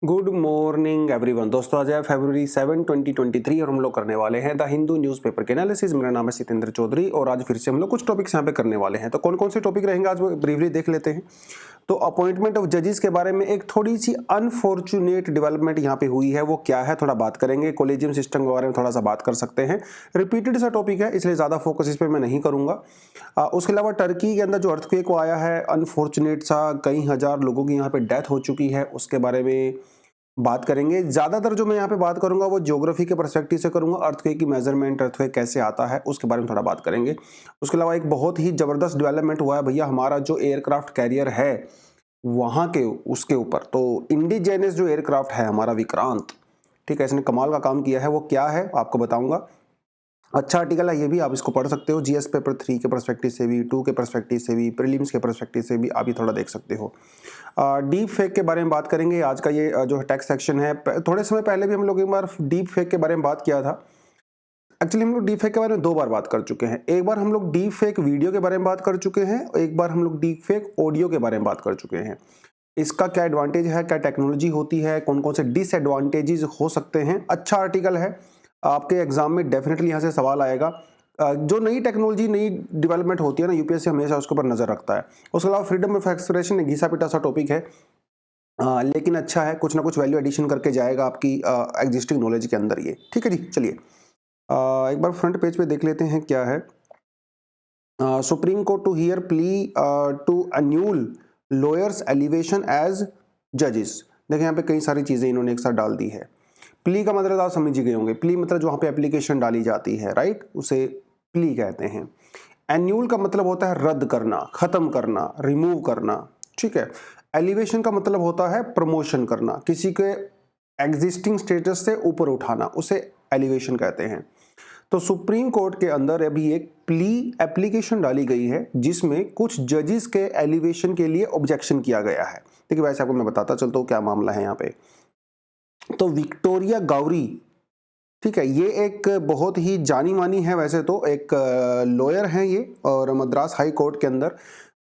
Good morning everyone. दोस्तों आज है फरवरी 7 2023 और हम लोग करने वाले हैं द हिंदू न्यूज़पेपर के एनालिसिस। मेरा नाम है सितेंद्र चौधरी और आज फिर से हम लोग कुछ टॉपिक्स यहाँ पे करने वाले हैं। तो कौन कौन से टॉपिक रहेंगे आज वो ब्रीफली देख लेते हैं। तो अपॉइंटमेंट ऑफ जजेस के बारे में एक थोड़ी सी अनफॉर्चुनेट डेवलपमेंट यहाँ पे हुई है, वो क्या है थोड़ा बात करेंगे। कोलेजियम सिस्टम के बारे में थोड़ा सा बात कर सकते हैं। रिपीटेड सा टॉपिक है इसलिए ज़्यादा फोकस इस पर मैं नहीं करूँगा। उसके अलावा टर्की के अंदर जो अर्थक्वेक को आया है अनफॉर्चुनेट सा, कई हज़ार लोगों की यहाँ पे डेथ हो चुकी है, उसके बारे में बात करेंगे। ज़्यादातर जो मैं यहाँ पे बात करूंगा वो ज्योग्राफी के पर्सपेक्टिव से करूंगा। अर्थक्वेक की मेजरमेंट, अर्थक्वेक कैसे आता है उसके बारे में थोड़ा बात करेंगे। उसके अलावा एक बहुत ही ज़बरदस्त डेवलपमेंट हुआ है भैया, हमारा जो एयरक्राफ्ट कैरियर है वहाँ के उसके ऊपर, तो इंडिजेनस जो एयरक्राफ्ट है हमारा विक्रांत, ठीक है, इसने कमाल का काम किया है। वो क्या है आपको बताऊंगा। अच्छा आर्टिकल है ये भी, आप इसको पढ़ सकते हो। जीएस पेपर 3 के पर्सपेक्टिव से भी, 2 के पर्सपेक्टिव से भी, प्रीलिम्स के पर्सपेक्टिव से भी आप ये थोड़ा देख सकते हो। डीप फेक के बारे में बात करेंगे। आज का ये जो टेक्स्ट सेक्शन है, थोड़े समय पहले भी हम लोग एक बार डीप फेक के बारे में बात किया था। एक्चुअली हम लोग डीप फेक के बारे में 2 बार बात कर चुके हैं। एक बार हम लोग डीप फेक वीडियो के बारे में बात कर चुके हैं, एक बार हम लोग डीप फेक ऑडियो के बारे में बात कर चुके हैं। इसका क्या एडवांटेज है, क्या टेक्नोलॉजी होती है, कौन कौन से डिसएडवांटेजेस हो सकते हैं। अच्छा आर्टिकल है, आपके एग्जाम में डेफिनेटली यहाँ से सवाल आएगा। जो नई टेक्नोलॉजी, नई डेवलपमेंट होती है ना, यूपीएससी हमेशा उसके ऊपर नजर रखता है। उसके अलावा फ्रीडम ऑफ एक्सप्रेशन एक घिसा पिटा सा टॉपिक है, लेकिन अच्छा है, कुछ ना कुछ वैल्यू एडिशन करके जाएगा आपकी एग्जिस्टिंग नॉलेज के अंदर ये। ठीक है जी, चलिए एक बार फ्रंट पेज पे देख लेते हैं क्या है। Supreme Court to hear plea to annul lawyers elevation as जजेस। देखिए यहाँ पे कई सारी चीजें इन्होंने एक साथ डाल दी है। प्ली का मतलब आप समझ ही गए होंगे। प्ली मतलब जो वहाँ पे एप्लीकेशन डाली जाती है, राइट, उसे प्ली कहते हैं। एन्यूल का मतलब होता है रद्द करना, खत्म करना, रिमूव करना, ठीक है। एलिवेशन का मतलब होता है प्रमोशन करना, किसी के एग्जिस्टिंग स्टेटस से ऊपर उठाना, उसे एलिवेशन कहते हैं। तो सुप्रीम कोर्ट के अंदर अभी एक प्ली एप्लीकेशन डाली गई है जिसमें कुछ जजेस के एलिवेशन के लिए ऑब्जेक्शन किया गया है। देखिए वैसे आपको मैं बताता चलता हूँ क्या मामला है यहाँ पे। तो विक्टोरिया गौरी, ठीक है, ये एक बहुत ही जानी मानी है, वैसे तो एक लॉयर हैं ये, और मद्रास हाई कोर्ट के अंदर।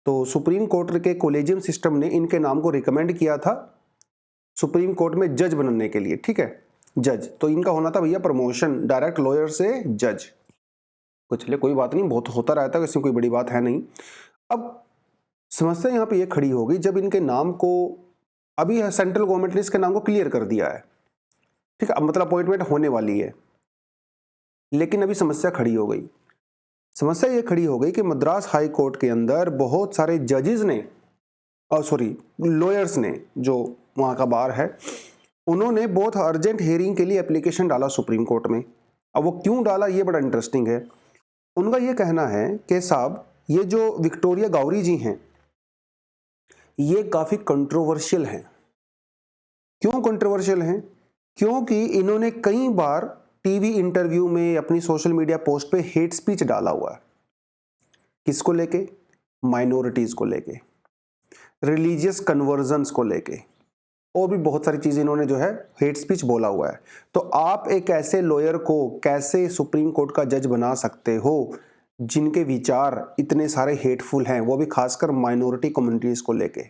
तो सुप्रीम कोर्ट के कोलेजियम सिस्टम ने इनके नाम को रिकमेंड किया था सुप्रीम कोर्ट में जज बनने के लिए, ठीक है, जज। तो इनका होना था भैया प्रमोशन, डायरेक्ट लॉयर से जज। कुछ चलिए कोई बात नहीं, बहुत होता रहता है, इसमें कोई बड़ी बात है नहीं। अब समस्या यहाँ पे ये खड़ी होगी जब इनके नाम को, अभी सेंट्रल गवर्नमेंट ने इसके नाम को क्लियर कर दिया है, ठीक है, अब मतलब अपॉइंटमेंट होने वाली है, लेकिन अभी समस्या खड़ी हो गई। समस्या ये खड़ी हो गई कि मद्रास हाई कोर्ट के अंदर बहुत सारे जजेस ने, और सॉरी लॉयर्स ने, जो वहाँ का बार है, उन्होंने बहुत अर्जेंट हियरिंग के लिए एप्लीकेशन डाला सुप्रीम कोर्ट में। अब वो क्यों डाला ये बड़ा इंटरेस्टिंग है। उनका ये कहना है कि साहब ये जो विक्टोरिया गौरी जी हैं ये काफ़ी कंट्रोवर्शियल हैं। क्यों कंट्रोवर्शियल हैं? क्योंकि इन्होंने कई बार टीवी इंटरव्यू में, अपनी सोशल मीडिया पोस्ट पे हेट स्पीच डाला हुआ है। किसको लेके? माइनॉरिटीज को लेके, रिलीजियस कन्वर्जन्स को लेके, और भी बहुत सारी चीजें इन्होंने जो है हेट स्पीच बोला हुआ है। तो आप एक ऐसे लॉयर को कैसे सुप्रीम कोर्ट का जज बना सकते हो जिनके विचार इतने सारे हेटफुल हैं, वो भी खासकर माइनॉरिटी कम्युनिटीज को लेके।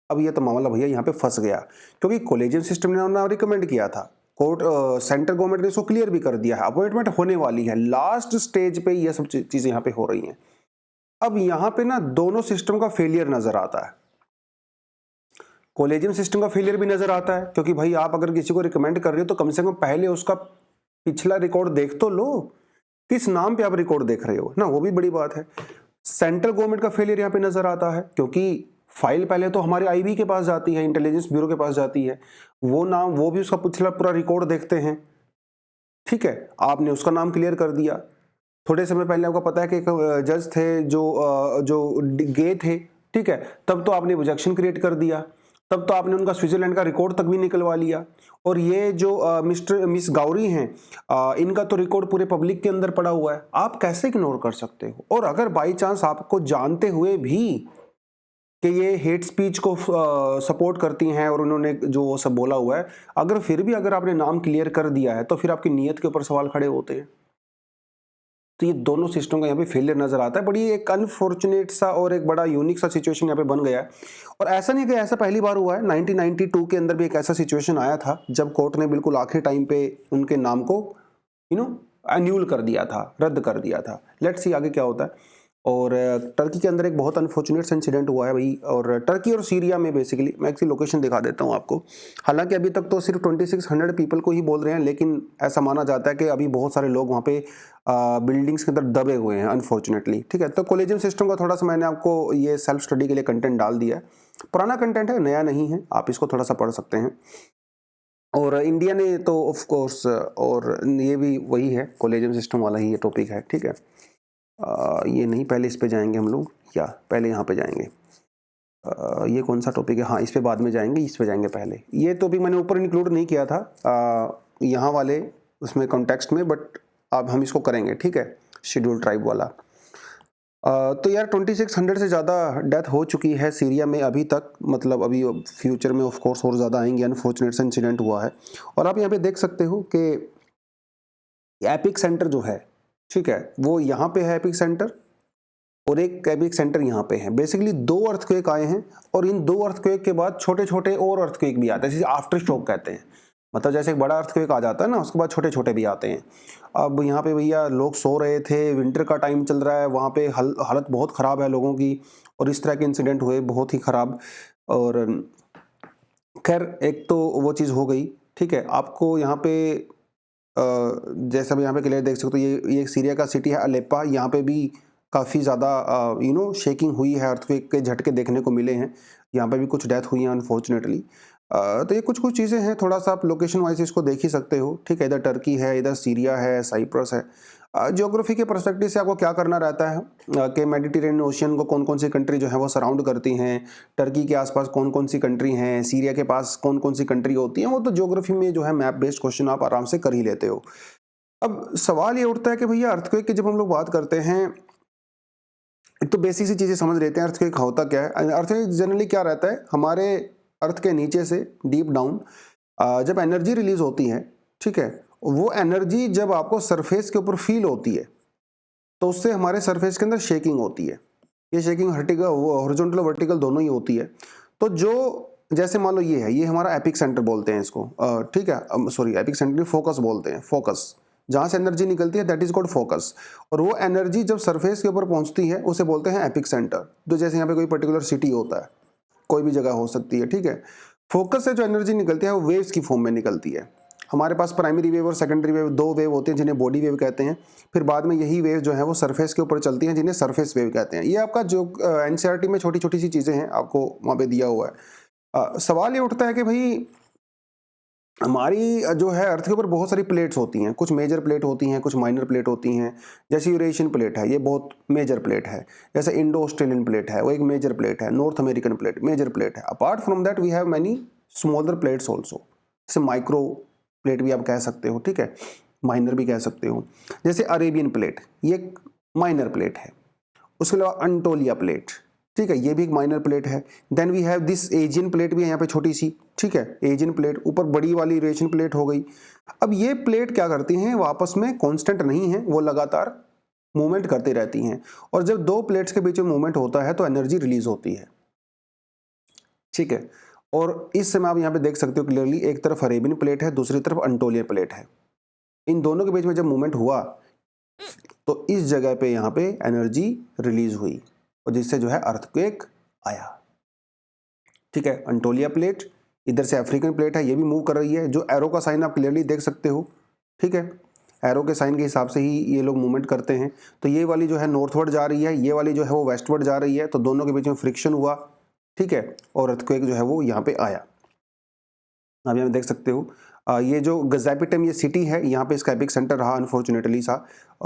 अब ये तो मामला भैया यहाँ पे फंस गया, क्योंकि कॉलेजियम सिस्टम ने उन्होंने रिकमेंड किया था, कोर्ट सेंट्रल गवर्नमेंट ने इसको क्लियर भी कर दिया है, अपॉइंटमेंट होने वाली है, लास्ट स्टेज पे ये सब चीजें यहाँ पे हो रही हैं। अब यहाँ पे ना दोनों सिस्टम का फेलियर नजर आता है। कॉलेजियम सिस्टम का फेलियर भी नजर आता है, क्योंकि भाई आप अगर किसी को रिकमेंड कर रहे हो तो कम से कम पहले उसका पिछला रिकॉर्ड देख तो लो, किस नाम पे आप रिकॉर्ड देख रहे हो ना, वो भी बड़ी बात है। सेंट्रल गवर्नमेंट का फेलियर यहाँ पे नजर आता है, क्योंकि फाइल पहले तो हमारे आईबी के पास जाती है, इंटेलिजेंस ब्यूरो के पास जाती है, वो नाम, वो भी उसका पिछला पूरा रिकॉर्ड देखते हैं, ठीक है। आपने उसका नाम क्लियर कर दिया। थोड़े समय पहले आपको पता है कि एक जज थे जो गे थे, ठीक है, तब तो आपने ऑब्जेक्शन क्रिएट कर दिया, तब तो आपने उनका स्विट्जरलैंड का रिकॉर्ड तक भी निकलवा लिया। और ये जो मिस गौरी हैं, इनका तो रिकॉर्ड पूरे पब्लिक के अंदर पड़ा हुआ है, आप कैसे इग्नोर कर सकते हो? और अगर बाई चांस आपको जानते हुए भी कि ये हेट स्पीच को सपोर्ट करती हैं और उन्होंने जो वो सब बोला हुआ है, अगर फिर भी अगर आपने नाम क्लियर कर दिया है तो फिर आपकी नीयत के ऊपर सवाल खड़े होते हैं। तो ये दोनों सिस्टम का यहाँ पे फेलियर नज़र आता है। बड़ी एक अनफॉर्चुनेट सा और एक बड़ा यूनिक सा सिचुएशन यहाँ पे बन गया है। और ऐसा नहीं कि ऐसा पहली बार हुआ है, 1992 के अंदर भी एक ऐसा सिचुएशन आया था जब कोर्ट ने बिल्कुल आखिरी टाइम पे उनके नाम को एन्यूल कर दिया था, रद्द कर दिया था। लेट्स सी आगे क्या होता है। और टर्की के अंदर एक बहुत अनफॉर्चुनेट इंसिडेंट हुआ है भाई, और टर्की और सीरिया में बेसिकली मैं इसकी लोकेशन दिखा देता हूँ आपको। हालांकि अभी तक तो सिर्फ 2600 पीपल को ही बोल रहे हैं, लेकिन ऐसा माना जाता है कि अभी बहुत सारे लोग वहाँ पे बिल्डिंग्स के अंदर दबे हुए हैं अनफॉर्चुनेटली। ठीक है, तो कोलेजियम सिस्टम का थोड़ा सा मैंने आपको ये सेल्फ स्टडी के लिए कंटेंट डाल दिया है। पुराना कंटेंट है, नया नहीं है, आप इसको थोड़ा सा पढ़ सकते हैं। और इंडिया ने तो ऑफ कोर्स, और ये भी वही है, कोलेजियम सिस्टम वाला ही ये टॉपिक है। ठीक है, ये नहीं, पहले इस पे जाएंगे हम लोग, या पहले यहाँ पे जाएंगे। ये कौन सा टॉपिक है, हाँ इस पे बाद में जाएंगे, इस पे जाएंगे पहले। ये टॉपिक मैंने ऊपर इंक्लूड नहीं किया था यहाँ वाले उसमें कॉन्टेक्स्ट में, बट अब हम इसको करेंगे। ठीक है, शेड्यूल ट्राइब वाला। तो यार 2600 से ज़्यादा डेथ हो चुकी है सीरिया में अभी तक, मतलब अभी फ्यूचर में ऑफ कोर्स और ज़्यादा आएंगे। अनफॉर्चुनेट सा इंसिडेंट हुआ है। और आप यहाँ पे देख सकते हो कि एपिक सेंटर जो है, ठीक है, वो यहाँ पे है एपिक सेंटर, और एक एपिक सेंटर यहाँ पे है। बेसिकली 2 अर्थक्वेक आए हैं, और इन 2 अर्थक्वेक के बाद छोटे छोटे और अर्थक्वेक भी आते हैं, जिसे आफ्टर शॉक कहते हैं। मतलब जैसे एक बड़ा अर्थक्वेक आ जाता है ना, उसके बाद छोटे छोटे भी आते हैं। अब यहाँ पे भैया लोग सो रहे थे, विंटर का टाइम चल रहा है, वहाँ पे हालत बहुत ख़राब है लोगों की, और इस तरह के इंसिडेंट हुए बहुत ही ख़राब। और खैर एक तो वो चीज़ हो गई। ठीक है, आपको यहाँ पे जैसा भी यहाँ पे क्लियर देख सकते हो, ये सीरिया का सिटी है अलेप्पा। यहाँ पे भी काफ़ी ज़्यादा शेकिंग हुई है, अर्थक्वेक के झटके देखने को मिले हैं। यहाँ पे भी कुछ डेथ हुई हैं अनफॉर्चुनेटली। तो ये कुछ चीज़ें हैं, थोड़ा सा आप लोकेशन वाइज इसको देख ही सकते हो। ठीक है, इधर टर्की है, इधर सीरिया है, साइप्रस है। ज्योग्राफी के पर्सपेक्टिव से आपको क्या करना रहता है कि मेडिटेरेनियन ओशियन को कौन कौन सी कंट्री जो है वो सराउंड करती हैं, टर्की के आसपास कौन कौन सी कंट्री हैं, सीरिया के पास कौन कौन सी कंट्री होती हैं, वो तो ज्योग्राफी में जो है मैप बेस्ड क्वेश्चन आप आराम से कर ही लेते हो। अब सवाल ये उठता है कि भैया अर्थक्वेक की जब हम लोग बात करते हैं, एक तो बेसिक सी चीज़ें समझ लेते हैं अर्थक्वेक होता क्या है। अर्थक्वेक जनरली क्या रहता है, हमारे अर्थ के नीचे से डीप डाउन जब एनर्जी रिलीज होती है, ठीक है, वो एनर्जी जब आपको सरफेस के ऊपर फील होती है, तो उससे हमारे सरफेस के अंदर शेकिंग होती है। ये शेकिंग हॉरिजॉन्टल वर्टिकल दोनों ही होती है। तो जो जैसे मान लो ये है, ये हमारा एपिक सेंटर बोलते हैं इसको। ठीक है, सॉरी एपिक सेंटर फोकस बोलते हैं, फोकस जहाँ से एनर्जी निकलती है दैट इज कॉल्ड फोकस। और वो एनर्जी जब सरफेस के ऊपर पहुँचती है उसे बोलते हैं एपिक सेंटर। तो जैसे यहाँ पे कोई पर्टिकुलर सिटी होता है, कोई भी जगह हो सकती है। ठीक है, फोकस से जो एनर्जी निकलती है वो वेव्स की फॉर्म में निकलती है। हमारे पास प्राइमरी वेव और सेकेंडरी वेव, 2 वेव होते हैं जिन्हें बॉडी वेव कहते हैं। फिर बाद में यही वेव जो है वो सरफेस के ऊपर चलती हैं, जिन्हें सरफेस वेव कहते हैं। ये आपका जो एनसीईआरटी में छोटी छोटी सी चीज़ें हैं आपको वहाँ पे दिया हुआ है। सवाल ये उठता है कि भाई हमारी जो है अर्थ के ऊपर बहुत सारी प्लेट्स होती हैं, कुछ मेजर प्लेट होती हैं, कुछ माइनर प्लेट होती हैं। जैसे यूरेशियन प्लेट है, ये बहुत मेजर प्लेट है। जैसे इंडो ऑस्ट्रेलियन प्लेट है, वो एक मेजर प्लेट है। North American plate major plate है। Apart from that we have many smaller plates also, जैसे माइक्रो प्लेट भी आप कह सकते हो। ठीक है, माइनर भी कह सकते हो। जैसे अरेबियन प्लेट, ये एक माइनर प्लेट है। उसके अलावा अंटोलिया प्लेट, ठीक है, ये भी एक माइनर प्लेट है। Then we have this Aegean plate भी है यहाँ पे छोटी सी। ठीक है, एजियन प्लेट, ऊपर बड़ी वाली यूरेशियन प्लेट हो गई। अब ये प्लेट क्या करती हैं, वो आपस में कांस्टेंट नहीं है, वो लगातार मूवमेंट करती रहती हैं। और जब 2 प्लेट्स के बीच में मूवमेंट होता है तो एनर्जी रिलीज होती है। ठीक है, और इस समय आप यहाँ पे देख सकते हो क्लियरली, एक तरफ अरेबियन प्लेट है, दूसरी तरफ अंटोलियन प्लेट है। इन दोनों के बीच में जब मूवमेंट हुआ तो इस जगह पे यहाँ पे एनर्जी रिलीज हुई, और जिससे जो है अर्थक्वेक आया। ठीक है, अंटोलिया प्लेट, इधर से अफ्रीकन प्लेट है, ये भी मूव कर रही है। जो एरो का साइन आप क्लियरली देख सकते हो। ठीक है, एरो के साइन के हिसाब से ही ये लोग मूवमेंट करते हैं। तो ये वाली जो है नॉर्थवर्ड जा रही है, ये वाली जो है वो वेस्टवर्ड जा रही है। तो दोनों के बीच में फ्रिक्शन हुआ। ठीक है, और अर्थक्वेक जो है वो यहाँ पे आया। आप यहाँ देख सकते हो, ये जो गज़ापिटम ये सिटी है, यहाँ पे इसका एपिक सेंटर रहा अनफॉर्चुनेटली सा।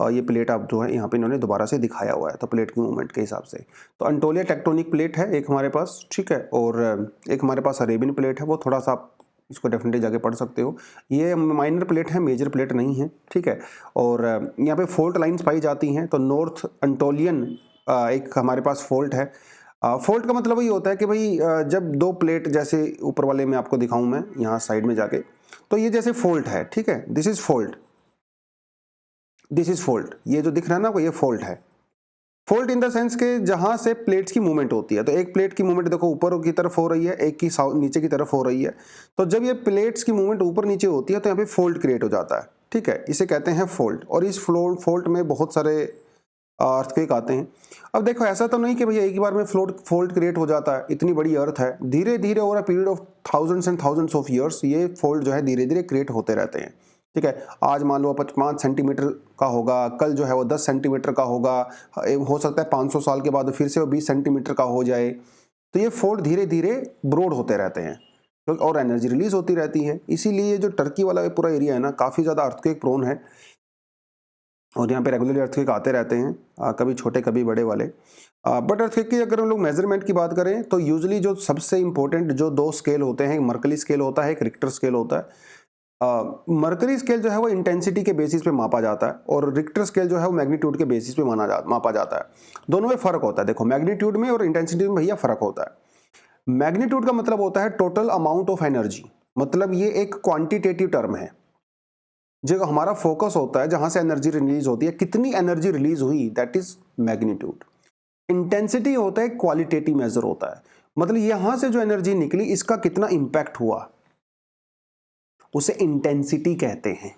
ये प्लेट आप जो है यहाँ पे इन्होंने दोबारा से दिखाया हुआ है, तो प्लेट की मूवमेंट के हिसाब से। तो अंटोलिया टेक्टोनिक प्लेट है एक हमारे पास, ठीक है, और एक हमारे पास अरेबियन प्लेट है। वो थोड़ा सा आप इसको डेफिनेटली जाके पढ़ सकते हो। ये माइनर प्लेट है, मेजर प्लेट नहीं है। ठीक है, और यहाँ पे फॉल्ट लाइन्स पाई जाती हैं। तो नॉर्थ अंटोलियन एक हमारे पास फॉल्ट है। फॉल्ट का मतलब ये होता है कि भाई जब 2 प्लेट, जैसे ऊपर वाले में आपको दिखाऊं मैं यहाँ साइड में जाके, तो ये जैसे फॉल्ट है। ठीक है, this is fault. This is fault, ये जो दिख रहा है ना आपको, ये फोल्ट है। फोल्ट इन द सेंस के जहां से प्लेट्स की मूवमेंट होती है, तो एक प्लेट की मूवमेंट देखो ऊपर की तरफ हो रही है, एक की नीचे की तरफ हो रही है। तो जब ये प्लेट्स की मूवमेंट ऊपर नीचे होती है तो यहाँ पे फोल्ट क्रिएट हो जाता है, ठीक है, इसे कहते हैं फोल्ट। और इस फोल्ट में बहुत सारे अर्थक्वेक आते हैं। अब देखो ऐसा तो नहीं कि भैया एक ही बार में फोल्ट क्रिएट हो जाता है, इतनी बड़ी अर्थ है, धीरे धीरे over a period of thousands and thousands of years ये फोल्ट जो है धीरे धीरे क्रिएट होते रहते हैं, ठीक है। आज मान लो 5 सेंटीमीटर का होगा, कल जो है वो 10 सेंटीमीटर का होगा, हो सकता है 500 साल के बाद फिर से वो 20 सेंटीमीटर का हो जाए। तो ये फोल्ट धीरे धीरे ब्रॉड होते रहते हैं, तो और एनर्जी रिलीज होती रहती है। इसीलिए जो टर्की वाला पूरा एरिया है ना, काफ़ी ज़्यादा अर्थक्वेक प्रोन है, और यहाँ पे रेगुलरली अर्थक्वेक आते रहते हैं, कभी छोटे कभी बड़े वाले। बट अर्थक्वेक की अगर हम लोग मेजरमेंट की बात करें तो यूजुअली जो सबसे इंपॉर्टेंट जो 2 स्केल होते हैं, एक मर्कली स्केल होता है, एक रिक्टर स्केल होता है। मर्करी स्केल जो है वो इंटेंसिटी के बेसिस पे मापा जाता है, और रिक्टर स्केल जो है वो मैग्नीट्यूड के बेसिस पे मापा जाता है। दोनों में फर्क होता है, देखो मैग्नीट्यूड में और इंटेंसिटी में भैया फर्क होता है। मैग्नीट्यूड का मतलब होता है टोटल अमाउंट ऑफ एनर्जी, मतलब ये एक क्वांटिटेटिव टर्म है। जो हमारा फोकस होता है, जहां से एनर्जी रिलीज होती है, कितनी एनर्जी रिलीज हुई, दैट इज मैग्नीट्यूड। इंटेंसिटी होता है क्वालिटेटिव मेजर होता है, मतलब यहां से जो एनर्जी निकली इसका कितना इंपैक्ट हुआ, उसे इंटेंसिटी कहते हैं।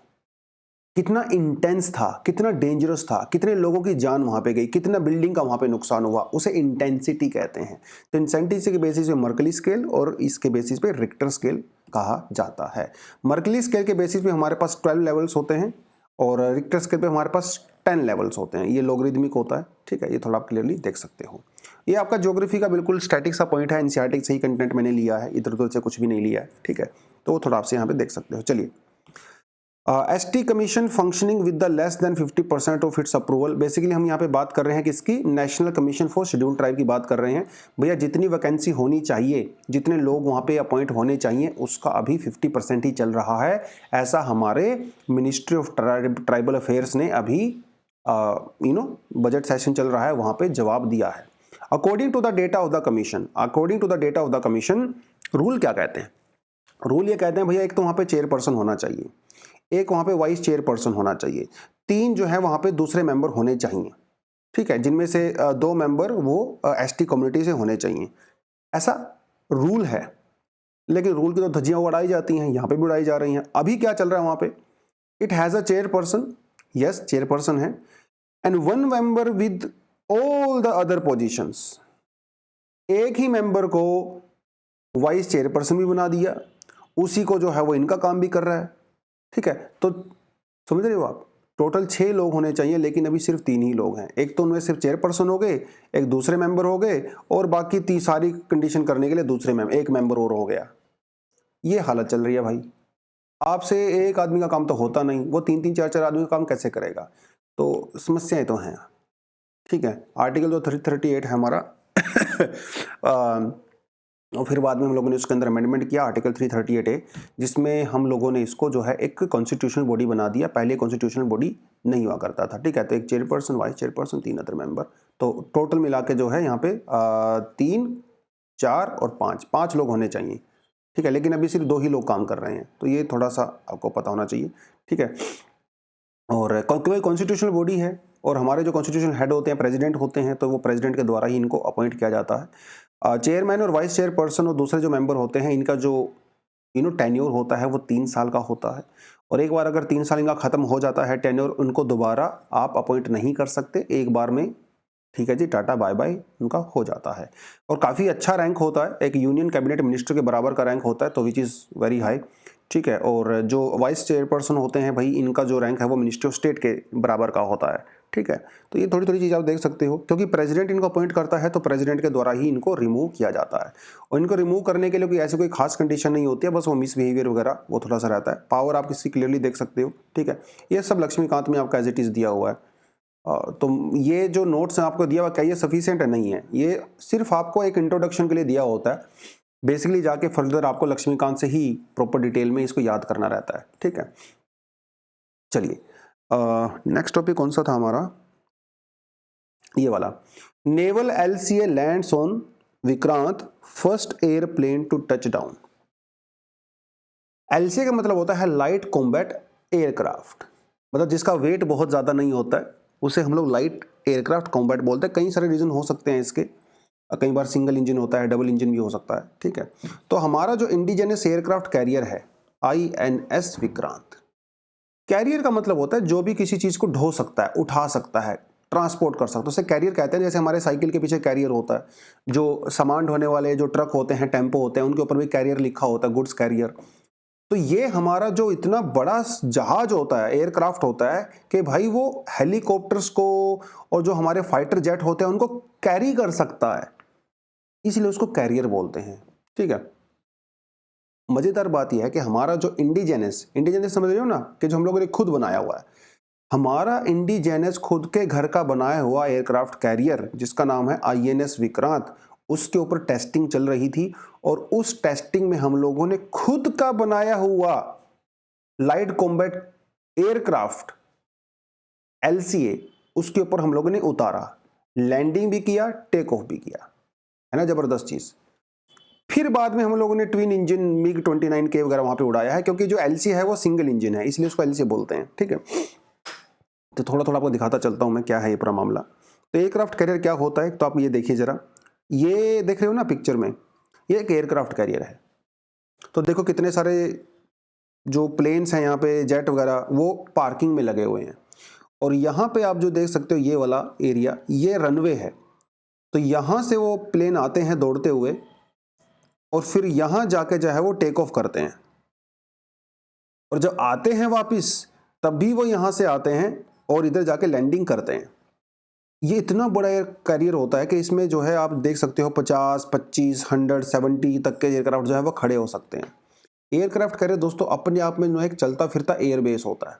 कितना इंटेंस था, कितना डेंजरस था, कितने लोगों की जान वहां पे गई, कितना बिल्डिंग का वहां पे नुकसान हुआ, उसे इंटेंसिटी कहते हैं। तो इंटेंसिटी के बेसिस पे मर्कली स्केल और इसके बेसिस पे रिक्टर स्केल कहा जाता है। मर्कली स्केल के बेसिस पे हमारे पास 12 लेवल्स होते हैं, और रिक्टर स्केल पे हमारे पास 10 लेवल्स होते हैं। ये लॉगरिदमिक होता है, ठीक है, ये थोड़ा आप क्लियरली देख सकते हो। ये आपका ज्योग्राफी का बिल्कुल स्टैटिक सा पॉइंट है, एनसीईआरटी से ही कंटेंट मैंने लिया है, इधर उधर से कुछ भी नहीं लिया है, ठीक है। तो वो थोड़ा आपसे यहाँ पे देख सकते हो। चलिए, ST commission functioning with the less than 50% of its approval. Basically हम यहाँ पे बात कर रहे हैं किसकी, national commission for scheduled tribe की बात कर रहे हैं। भैया जितनी वैकेंसी होनी चाहिए, जितने लोग वहाँ पे अपॉइंट होने चाहिए, उसका अभी 50% ही चल रहा है। ऐसा हमारे मिनिस्ट्री ऑफ ट्राइबल अफेयर्स ने अभी बजट सेशन चल रहा है वहाँ पे जवाब दिया है। According to the data of the commission, according to the data of the commission, rule क्या कहते हैं? रूल ये कहते हैं भैया, एक तो वहाँ पे चेयरपर्सन होना चाहिए, एक वहां पे वाइस चेयरपर्सन होना चाहिए, 3 जो है वहां पे दूसरे मेंबर होने चाहिए, ठीक है, जिनमें से 2 मेंबर वो एसटी कम्युनिटी से होने चाहिए। ऐसा रूल है, लेकिन रूल की तो धज्जियां उड़ाई जाती हैं, यहाँ पे भी उड़ाई जा रही हैं। अभी क्या चल रहा है वहां पे, it has a chairperson, yes chairperson है, and 1 member with all the other positions. एक ही मेंबर को वाइस चेयरपर्सन भी बना दिया, उसी को जो है वो इनका काम भी कर रहा है, ठीक है। तो समझ रहे हो आप, टोटल 6 लोग होने चाहिए, लेकिन अभी सिर्फ 3 ही लोग हैं। एक तो उनमें सिर्फ चेयरपर्सन हो गए, एक दूसरे मेंबर हो गए, और बाकी 3 सारी कंडीशन करने के लिए दूसरे एक मेंबर और हो गया। ये हालत चल रही है भाई। आपसे एक आदमी का काम तो होता नहीं, वो 3-3 4-4 आदमी का काम कैसे करेगा? तो समस्याएं तो हैं, ठीक है। आर्टिकल जो 338 है हमारा और फिर बाद में हम लोगों ने उसके अंदर अमेंडमेंट किया आर्टिकल 338A, जिसमें हम लोगों ने इसको जो है एक कॉन्स्टिट्यूशनल बॉडी बना दिया। पहले कॉन्स्टिट्यूशनल बॉडी नहीं हुआ करता था, ठीक है। तो एक chairperson, vice chairperson, 3 other member, तो टोटल मिला के जो है यहाँ पे 3, 4 और 5 लोग होने चाहिए, ठीक है। लेकिन अभी सिर्फ 2 ही लोग काम कर रहे हैं, तो ये थोड़ा सा आपको पता होना चाहिए, ठीक है। और क्योंकि कॉन्स्टिट्यूशनल बॉडी है, और हमारे जो कॉन्स्टिट्यूशनल हेड होते हैं प्रेसिडेंट होते हैं, तो वो प्रेसिडेंट के द्वारा ही इनको अपॉइंट किया जाता है। चेयरमैन और वाइस चेयरपर्सन और दूसरे जो मेंबर होते हैं, इनका जो टेन्योर होता है वो 3 साल का होता है, और एक बार अगर 3 साल इनका खत्म हो जाता है टेन्योर, उनको दोबारा आप अपॉइंट नहीं कर सकते एक बार में, ठीक है जी, टाटा बाय बाय उनका हो जाता है। और काफ़ी अच्छा रैंक होता है, एक यूनियन कैबिनेट मिनिस्टर के बराबर का रैंक होता है, तो विच इज़ वेरी हाई, ठीक है। और जो वाइस चेयरपर्सन होते हैं भाई, इनका जो रैंक है वो मिनिस्ट्री ऑफ स्टेट के बराबर का होता है, ठीक है। तो ये थोड़ी थोड़ी चीज़ आप देख सकते हो, क्योंकि प्रेसिडेंट इनको अपॉइंट करता है, तो प्रेसिडेंट के द्वारा ही इनको रिमूव किया जाता है। और इनको रिमूव करने के लिए कोई ऐसी कोई खास कंडीशन नहीं होती है, बस वो मिसबिहेवियर वगैरह वो थोड़ा सा रहता है। पावर आप किसी क्लियरली देख सकते हो, ठीक है। ये सब लक्ष्मीकांत में आपका एज इट इज़ दिया हुआ है। तो ये जो नोट्स आपको दिया हुआ, क्या ये सफिशिएंट है? नहीं है, ये सिर्फ आपको एक इंट्रोडक्शन के लिए दिया होता है। बेसिकली जाके फर्दर आपको लक्ष्मीकांत से ही प्रॉपर डिटेल में इसको याद करना रहता है, ठीक है। चलिए, नेक्स्ट टॉपिक कौन सा था हमारा, ये वाला, naval LCA lands on Vikrant, first airplane to touch down. LCA का मतलब होता है लाइट कॉम्बैट एयरक्राफ्ट, मतलब जिसका वेट बहुत ज़्यादा नहीं होता है, उसे हम लोग लाइट एयरक्राफ्ट कॉम्बैट बोलते हैं। कई सारे रीज़न हो सकते हैं इसके, कई बार सिंगल इंजन होता है, डबल इंजन भी हो सकता है, ठीक है। तो हमारा जो इंडिजिनस एयरक्राफ्ट कैरियर है INS विक्रांत, कैरियर का मतलब होता है जो भी किसी चीज़ को ढो सकता है, उठा सकता है, ट्रांसपोर्ट कर सकता है, उसे कैरियर कहते हैं। जैसे हमारे साइकिल के पीछे कैरियर होता है, जो सामान ढोने वाले जो ट्रक होते हैं, टेम्पो होते हैं, उनके ऊपर भी कैरियर लिखा होता है, गुड्स कैरियर। तो ये हमारा जो इतना बड़ा जहाज होता है, एयरक्राफ्ट होता है, कि भाई वो हेलीकॉप्टर्स को और जो हमारे फाइटर जेट होते हैं उनको कैरी कर सकता है, इसलिए उसको कैरियर बोलते हैं, ठीक है। मजेदार बात यह है कि हमारा जो इंडिजेनस समझ रहे हो ना, कि जो हम लोगों ने खुद बनाया हुआ है, हमारा इंडिजेनस खुद के घर का बनाया हुआ एयरक्राफ्ट कैरियर जिसका नाम है INS विक्रांत, उसके ऊपर टेस्टिंग चल रही थी और उस टेस्टिंग में हम लोगों ने खुद का बनाया हुआ लाइट कॉम्बैट एयरक्राफ्ट LCA उसके ऊपर हम लोगों ने उतारा, लैंडिंग भी किया, टेक ऑफ भी किया, है ना, जबरदस्त चीज। फिर बाद में हम लोगों ने ट्विन इंजन MiG-29K वगैरह वहां पे उड़ाया है, क्योंकि जो LCA है वो सिंगल इंजन है, इसलिए उसको LCA बोलते हैं, ठीक है। तो थोड़ा थोड़ा आपको दिखाता चलता हूं मैं क्या है ये पूरा मामला। तो एयरक्राफ्ट कैरियर क्या होता है, तो आप ये देखिए जरा, ये देख रहे हो ना पिक्चर में, ये एक एयरक्राफ्ट कैरियर है। तो देखो कितने सारे जो प्लेन्स हैं यहाँ पे, जेट वगैरह, वो पार्किंग में लगे हुए हैं। और यहाँ पे आप जो देख सकते हो ये वाला एरिया, ये रनवे है। तो यहाँ से वो प्लेन आते हैं दौड़ते हुए और फिर यहाँ जाके जो है वो टेक ऑफ करते हैं, और जब आते हैं वापस तब भी वो यहाँ से आते हैं और इधर जाके लैंडिंग करते हैं। ये इतना बड़ा एयर कैरियर होता है कि इसमें जो है आप देख सकते हो 50, 25, 170 तक के एयरक्राफ्ट जो है वो खड़े हो सकते हैं। एयरक्राफ्ट कैरियर दोस्तों अपने आप में जो है एक चलता फिरता एयरबेस होता है,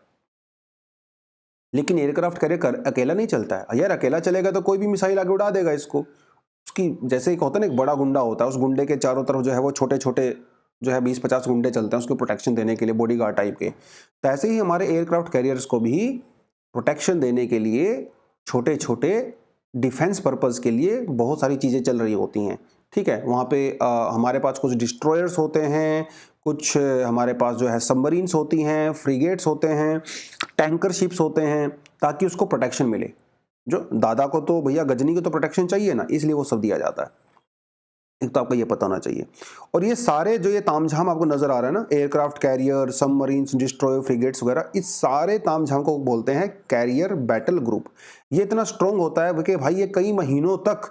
लेकिन एयरक्राफ्ट कैरियर अकेला नहीं चलता है यार। अकेला चलेगा तो कोई भी मिसाइल आगे उड़ा देगा इसको। उसकी जैसे एक होता है ना, एक बड़ा गुंडा होता है, उस गुंडे के चारों तरफ जो है वो छोटे छोटे जो है 20-50 गुंडे चलते हैं उसको प्रोटेक्शन देने के लिए, बॉडीगार्ड टाइप के। तो ऐसे ही हमारे एयरक्राफ्ट कैरियर्स को भी प्रोटेक्शन देने के लिए छोटे छोटे डिफेंस पर्पस के लिए बहुत सारी चीज़ें चल रही होती हैं, ठीक है। वहाँ पे हमारे पास कुछ डिस्ट्रॉयर्स होते हैं, कुछ हमारे पास जो है सबमरीन्स होती हैं, फ्रिगेट्स होते हैं, टैंकर शिप्स होते हैं, ताकि उसको प्रोटेक्शन मिले। जो दादा को तो भैया गजनी को तो प्रोटेक्शन चाहिए ना, इसलिए वो सब दिया जाता है। एक तो आपको ये पता होना चाहिए। और ये सारे जो ये तामझाम आपको नजर आ रहा है ना, aircraft carrier, submarines, destroyer, frigates वगैरह, इस सारे तामझाम को बोलते हैं कैरियर बैटल ग्रुप। ये इतना स्ट्रॉन्ग होता है कि भाई ये कई महीनों तक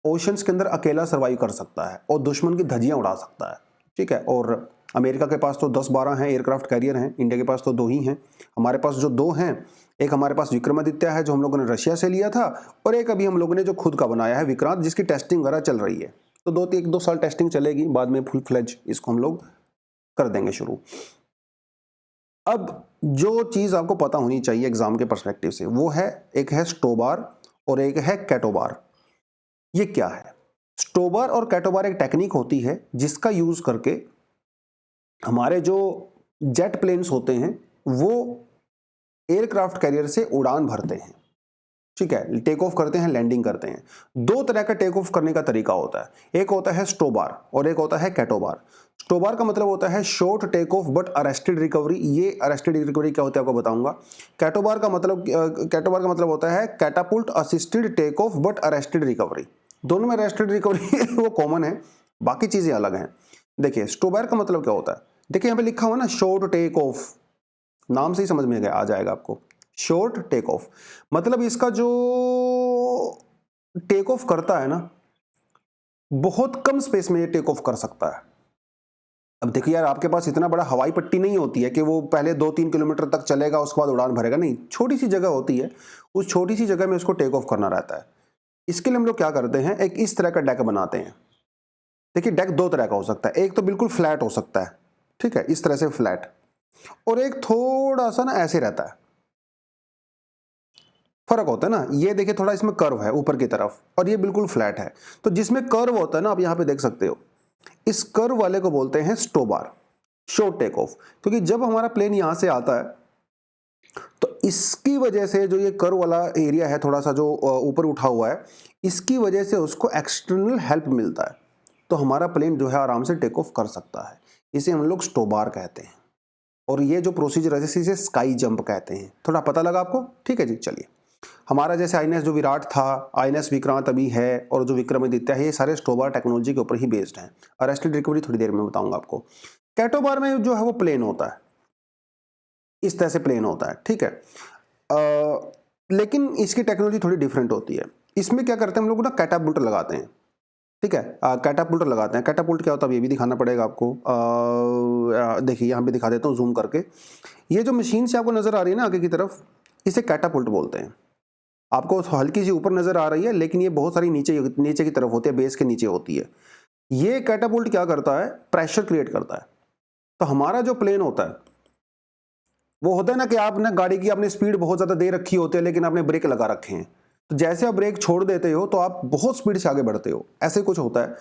ओशंस के अंदर अकेला सर्वाइव कर सकता है और दुश्मन की धज्जियां उड़ा सकता है, ठीक है। और अमेरिका के पास तो 10-12 हैं एयरक्राफ्ट कैरियर हैं, इंडिया के पास तो 2 ही हैं। हमारे पास जो 2 हैं, एक हमारे पास विक्रमादित्य है जो हम लोगों ने रशिया से लिया था, और एक अभी हम लोगों ने जो खुद का बनाया है विक्रांत, जिसकी टेस्टिंग वगैरह चल रही है। तो 1-2 साल टेस्टिंग चलेगी, बाद में फुल फ्लेज इसको हम लोग कर देंगे शुरू। अब जो चीज आपको पता होनी चाहिए एग्जाम के पर्सपेक्टिव से, वो है, एक है स्टोबार और एक है कैटोबार। ये क्या है? स्टोबार और कैटोबार एक टेक्निक होती है जिसका यूज करके हमारे जो जेट प्लेन्स होते हैं वो एयरक्राफ्ट कैरियर से उड़ान भरते हैं, ठीक है, टेक ऑफ करते हैं, लैंडिंग करते हैं। 2 तरह का टेक ऑफ करने का तरीका होता है, एक होता है स्टोबार और एक होता है कैटोबार। स्टोबार का मतलब होता है short take off but arrested recovery. ये अरेस्टेड रिकवरी क्या होता है आपको बताऊंगा। कैटोबार का मतलब होता है catapult assisted take off but arrested recovery. दोनों में अरेस्टेड रिकवरी वो कॉमन है, बाकी चीजें अलग हैं। देखिए स्टोबार का मतलब क्या होता है, देखिए यहाँ पे लिखा हुआ ना शॉर्ट टेक ऑफ, नाम से ही समझ में आ जाएगा आपको। शॉर्ट टेक ऑफ मतलब इसका जो टेक ऑफ करता है ना, बहुत कम स्पेस में ये टेक ऑफ कर सकता है। अब देखिए यार, आपके पास इतना बड़ा हवाई पट्टी नहीं होती है कि वो पहले 2-3 किलोमीटर तक चलेगा उसके बाद उड़ान भरेगा, नहीं, छोटी सी जगह होती है, उस छोटी सी जगह में उसको टेक ऑफ करना रहता है। इसके लिए हम लोग क्या करते हैं, एक इस तरह का डेक बनाते हैं। देखिए डेक 2 तरह का हो सकता है, एक तो बिल्कुल फ्लैट हो सकता है, ठीक है, इस तरह से फ्लैट, और एक थोड़ा सा ना ऐसे रहता है, फर्क होता है ना। ये देखिए थोड़ा इसमें कर्व है ऊपर की तरफ और ये बिल्कुल फ्लैट है। तो जिसमें कर्व होता है ना, आप यहां पे देख सकते हो, इस कर्व वाले को बोलते हैं स्टोबार, शॉर्ट टेक ऑफ। क्योंकि जब हमारा प्लेन यहां से आता है तो इसकी वजह से जो ये कर्व वाला एरिया है थोड़ा सा जो ऊपर उठा हुआ है, इसकी वजह से उसको एक्सटर्नल हेल्प मिलता है, तो हमारा प्लेन जो है आराम से टेक ऑफ कर सकता है। इसे हम लोग स्टोबार कहते हैं। और ये जो प्रोसीजर है इसे स्काई जंप कहते हैं। थोड़ा पता लगा आपको? ठीक है जी, चलिए। हमारा जैसे आईएनएस जो विराट था, आईएनएस विक्रांत अभी है, और जो विक्रमादित्य है, ये सारे स्टोबार टेक्नोलॉजी के ऊपर ही बेस्ड हैं। अरेस्टेड रिकवरी थोड़ी देर में बताऊंगा आपको। कैटोबार में जो है वो प्लेन होता है, इस तरह से प्लेन होता है, ठीक है। लेकिन इसकी टेक्नोलॉजी थोड़ी डिफरेंट होती है। इसमें क्या करते हैं हम लोग ना, कैटापुल्ट लगाते हैं, ठीक है। कैटापुल्ट लगाते हैं। कैटापुल्ट क्या होता है ये भी दिखाना पड़ेगा आपको। देखिए यहाँ पे दिखा देता हूँ जूम करके। ये जो मशीन से आपको नजर आ रही है ना आगे की तरफ, इसे कैटापुल्ट बोलते हैं। आपको हल्की सी ऊपर नजर आ रही है, लेकिन ये बहुत सारी नीचे की तरफ होती है, बेस के नीचे होती है। ये कैटापुल्ट क्या करता है, प्रेशर क्रिएट करता है। तो हमारा जो प्लेन होता है वो होता है ना कि आपने गाड़ी की आपने स्पीड बहुत ज्यादा दे रखी होती है, लेकिन आपने ब्रेक लगा रखे हैं, तो जैसे आप ब्रेक छोड़ देते हो तो आप बहुत स्पीड से आगे बढ़ते हो, ऐसे कुछ होता है।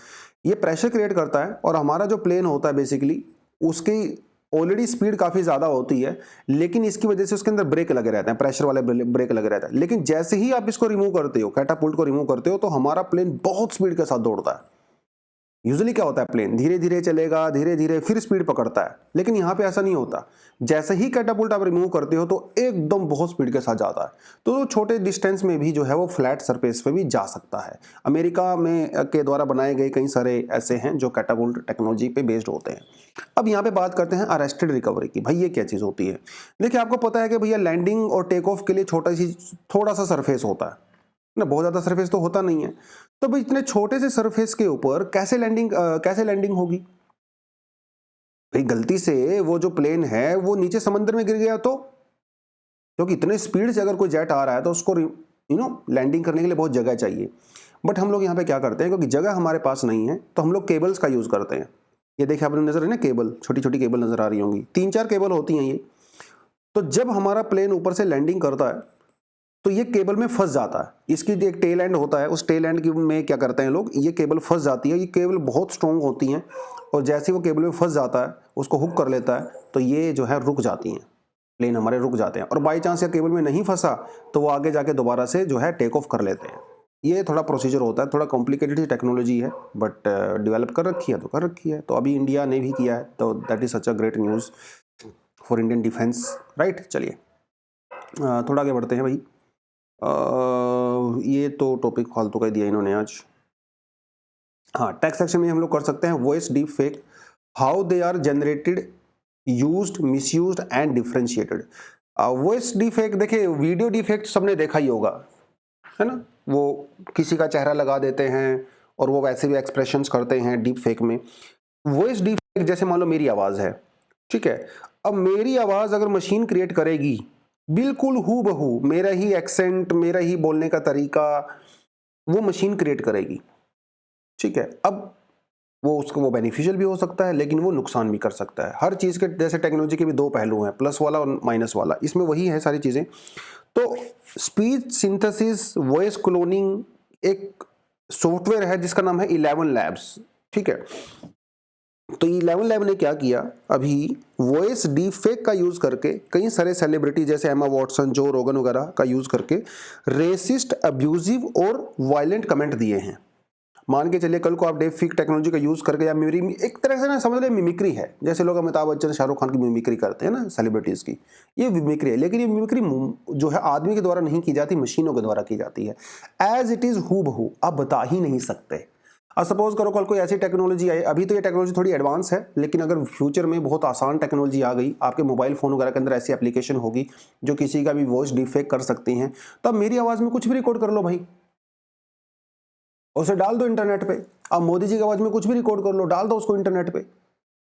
ये प्रेशर क्रिएट करता है, और हमारा जो प्लेन होता है बेसिकली उसकी ऑलरेडी स्पीड काफी ज्यादा होती है, लेकिन इसकी वजह से उसके अंदर ब्रेक लगे रहते हैं, प्रेशर वाले ब्रेक लगे रहते हैं। लेकिन जैसे ही आप इसको रिमूव करते हो, कैटापुल्ट को रिमूव करते हो, तो हमारा प्लेन बहुत स्पीड के साथ दौड़ता है। यूजुअली क्या होता है, प्लेन धीरे धीरे चलेगा, धीरे धीरे फिर स्पीड पकड़ता है, लेकिन यहाँ पे ऐसा नहीं होता। जैसे ही कैटापुल्ट आप रिमूव करते हो तो एकदम बहुत स्पीड के साथ जाता है। तो छोटे डिस्टेंस में भी जो है वो फ्लैट सरफेस पे भी जा सकता है। अमेरिका में के द्वारा बनाए गए कई सारे ऐसे हैं जो कैटापुल्ट टेक्नोलॉजी पे बेस्ड होते हैं। अब यहाँ पे बात करते हैं अरेस्टेड रिकवरी की। भाई ये क्या चीज होती है? देखिए आपको पता है कि भैया लैंडिंग और टेक ऑफ के लिए थोड़ा सा सरफेस होता है ना, बहुत ज्यादा सरफेस तो होता नहीं है। तो भाई इतने छोटे से सरफेस के ऊपर कैसे लैंडिंग होगी? भाई गलती से वो जो प्लेन है वो नीचे समंदर में गिर गया तो, क्योंकि इतने स्पीड से अगर कोई जेट आ रहा है तो उसको लैंडिंग करने के लिए बहुत जगह चाहिए। बट हम लोग यहाँ पे क्या करते हैं, क्योंकि जगह हमारे पास नहीं है, तो हम लोग केबल्स का यूज करते हैं। ये देखिए आपने नजर है ना, केबल, छोटी छोटी केबल नजर आ रही होंगी, 3-4 केबल होती हैं ये। तो जब हमारा प्लेन ऊपर से लैंडिंग करता है तो ये केबल में फंस जाता है। इसकी एक टेल एंड होता है, उस टेल एंड की में क्या करते हैं लोग, ये केबल फंस जाती है। ये केबल बहुत स्ट्रॉन्ग होती हैं, और जैसे ही वो केबल में फंस जाता है, उसको हुक कर लेता है, तो ये जो है रुक जाती हैं, प्लेन हमारे रुक जाते हैं। और बाई चांस या केबल में नहीं फंसा तो वो आगे जाके दोबारा से जो है टेक ऑफ कर लेते हैं। ये थोड़ा प्रोसीजर होता है, थोड़ा कॉम्प्लिकेटेड टेक्नोलॉजी है, बट डेवलप कर रखी है तो कर रखी है। तो अभी इंडिया ने भी किया है, तो that is such a great news for Indian defence, right. चलिए थोड़ा आगे बढ़ते हैं भाई। ये तो टॉपिक फालतू का दिया इन्होंने आज। हाँ, टेक्स्ट सेक्शन में हम लोग कर सकते हैं voice deep fake, how they are generated, used, misused and differentiated. Voice deep fake, देखिए वीडियो डीप फेक सबने देखा ही होगा, है ना। वो किसी का चेहरा लगा देते हैं और वो वैसे भी एक्सप्रेशंस करते हैं डीप फेक में। वॉइस डीप फेक जैसे मान लो मेरी आवाज है, ठीक है। अब मेरी आवाज अगर मशीन क्रिएट करेगी, बिल्कुल हूबहू मेरा ही एक्सेंट, मेरा ही बोलने का तरीका वो मशीन क्रिएट करेगी, ठीक है। अब वो बेनिफिशियल भी हो सकता है, लेकिन वो नुकसान भी कर सकता है। हर चीज के जैसे टेक्नोलॉजी के भी दो पहलू हैं, प्लस वाला और माइनस वाला, इसमें वही है सारी चीजें। तो स्पीच सिंथेसिस, वॉइस क्लोनिंग एक सॉफ्टवेयर है जिसका नाम है 11 लैब्स, ठीक है। तो 11 लैब ने क्या किया, अभी वॉइस डीप फेक का यूज करके कई सारे सेलिब्रिटी जैसे एमा वॉटसन, जो रोगन वगैरह का यूज करके रेसिस्ट, अब्यूजिव और वायलेंट कमेंट दिए हैं। मान के चलिए कल को आप डीप फेक टेक्नोलॉजी का यूज करके, या मेरी एक तरह से ना समझ ले मिमिक्री है, जैसे लोग अमिताभ बच्चन, शाहरुख खान की मिमिक्री करते हैं ना सेलिब्रिटीज की, ये मिमिक्री है। लेकिन ये मिमिक्री जो है आदमी के द्वारा नहीं की जाती, मशीनों के द्वारा की जाती है। एज इट इज हूबहू आप बता ही नहीं सकते। अब सपोज करो कल कोई ऐसी टेक्नोलॉजी आई, अभी तो ये टेक्नोलॉजी थोड़ी एडवांस है, लेकिन अगर फ्यूचर में बहुत आसान टेक्नोलॉजी आ गई, आपके मोबाइल फोन वगैरह के अंदर ऐसी एप्लीकेशन होगी जो किसी का भी वॉइस डीफेक कर सकती हैं, तो अब मेरी आवाज में कुछ भी रिकॉर्ड कर लो भाई, उसे डाल दो इंटरनेट पे। अब मोदी जी की आवाज में कुछ भी रिकॉर्ड कर लो, डाल दो उसको इंटरनेट पे,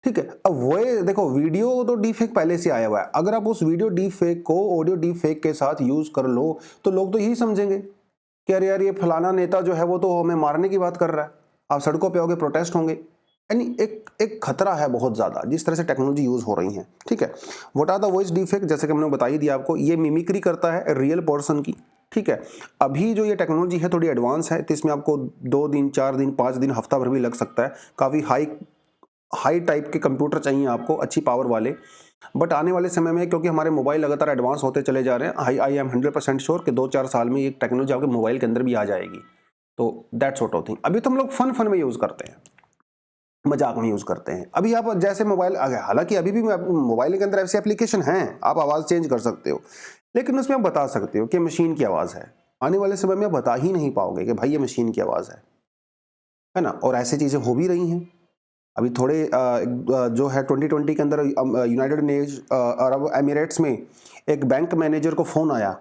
ठीक है। अब वो देखो वीडियो तो डीफेक पहले से आया हुआ है, अगर आप उस वीडियो डीफेक को ऑडियो डीफेक के साथ यूज कर लो तो लोग तो यही समझेंगे कि अरे यार ये फलाना नेता जो है वो तो हमें मारने की बात कर रहा है। आप सड़कों पे आओगे, प्रोटेस्ट होंगे, यानी एक खतरा है बहुत ज्यादा जिस तरह से टेक्नोलॉजी यूज हो रही है, ठीक है। What are the voice deepfake, जैसे कि हमने बता ही दिया आपको, ये मिमिक्री करता है रियल पर्सन की, ठीक है। अभी जो ये टेक्नोलॉजी है थोड़ी एडवांस है, तो इसमें आपको 2 दिन, 4 दिन, 5 दिन, हफ्ता भर भी लग सकता है। काफी हाई टाइप के कंप्यूटर चाहिए आपको, अच्छी पावर वाले। बट आने वाले समय में क्योंकि हमारे मोबाइल लगातार एडवांस होते चले जा रहे हैं, आई एम 100% श्योर कि 2-4 साल में ये टेक्नोलॉजी आपके मोबाइल के अंदर भी आ जाएगी। तो दैट्स व्हाट आई थिंक। अभी तो हम लोग फन में यूज करते हैं। मजाक में यूज करते हैं। अभी आप जैसे मोबाइल, हालांकि अभी भी मोबाइल के अंदर ऐसे एप्लीकेशन हैं, आप आवाज चेंज कर सकते हो, लेकिन उसमें आप बता सकते हो कि मशीन की आवाज है। आने वाले समय में आप बता ही नहीं पाओगे कि भाई ये मशीन की आवाज है ना। और ऐसी चीजें हो भी रही हैं। अभी थोड़े जो है 2020 के अंदर यूनाइटेड अरब एमिरेट्स में एक बैंक मैनेजर को फोन आया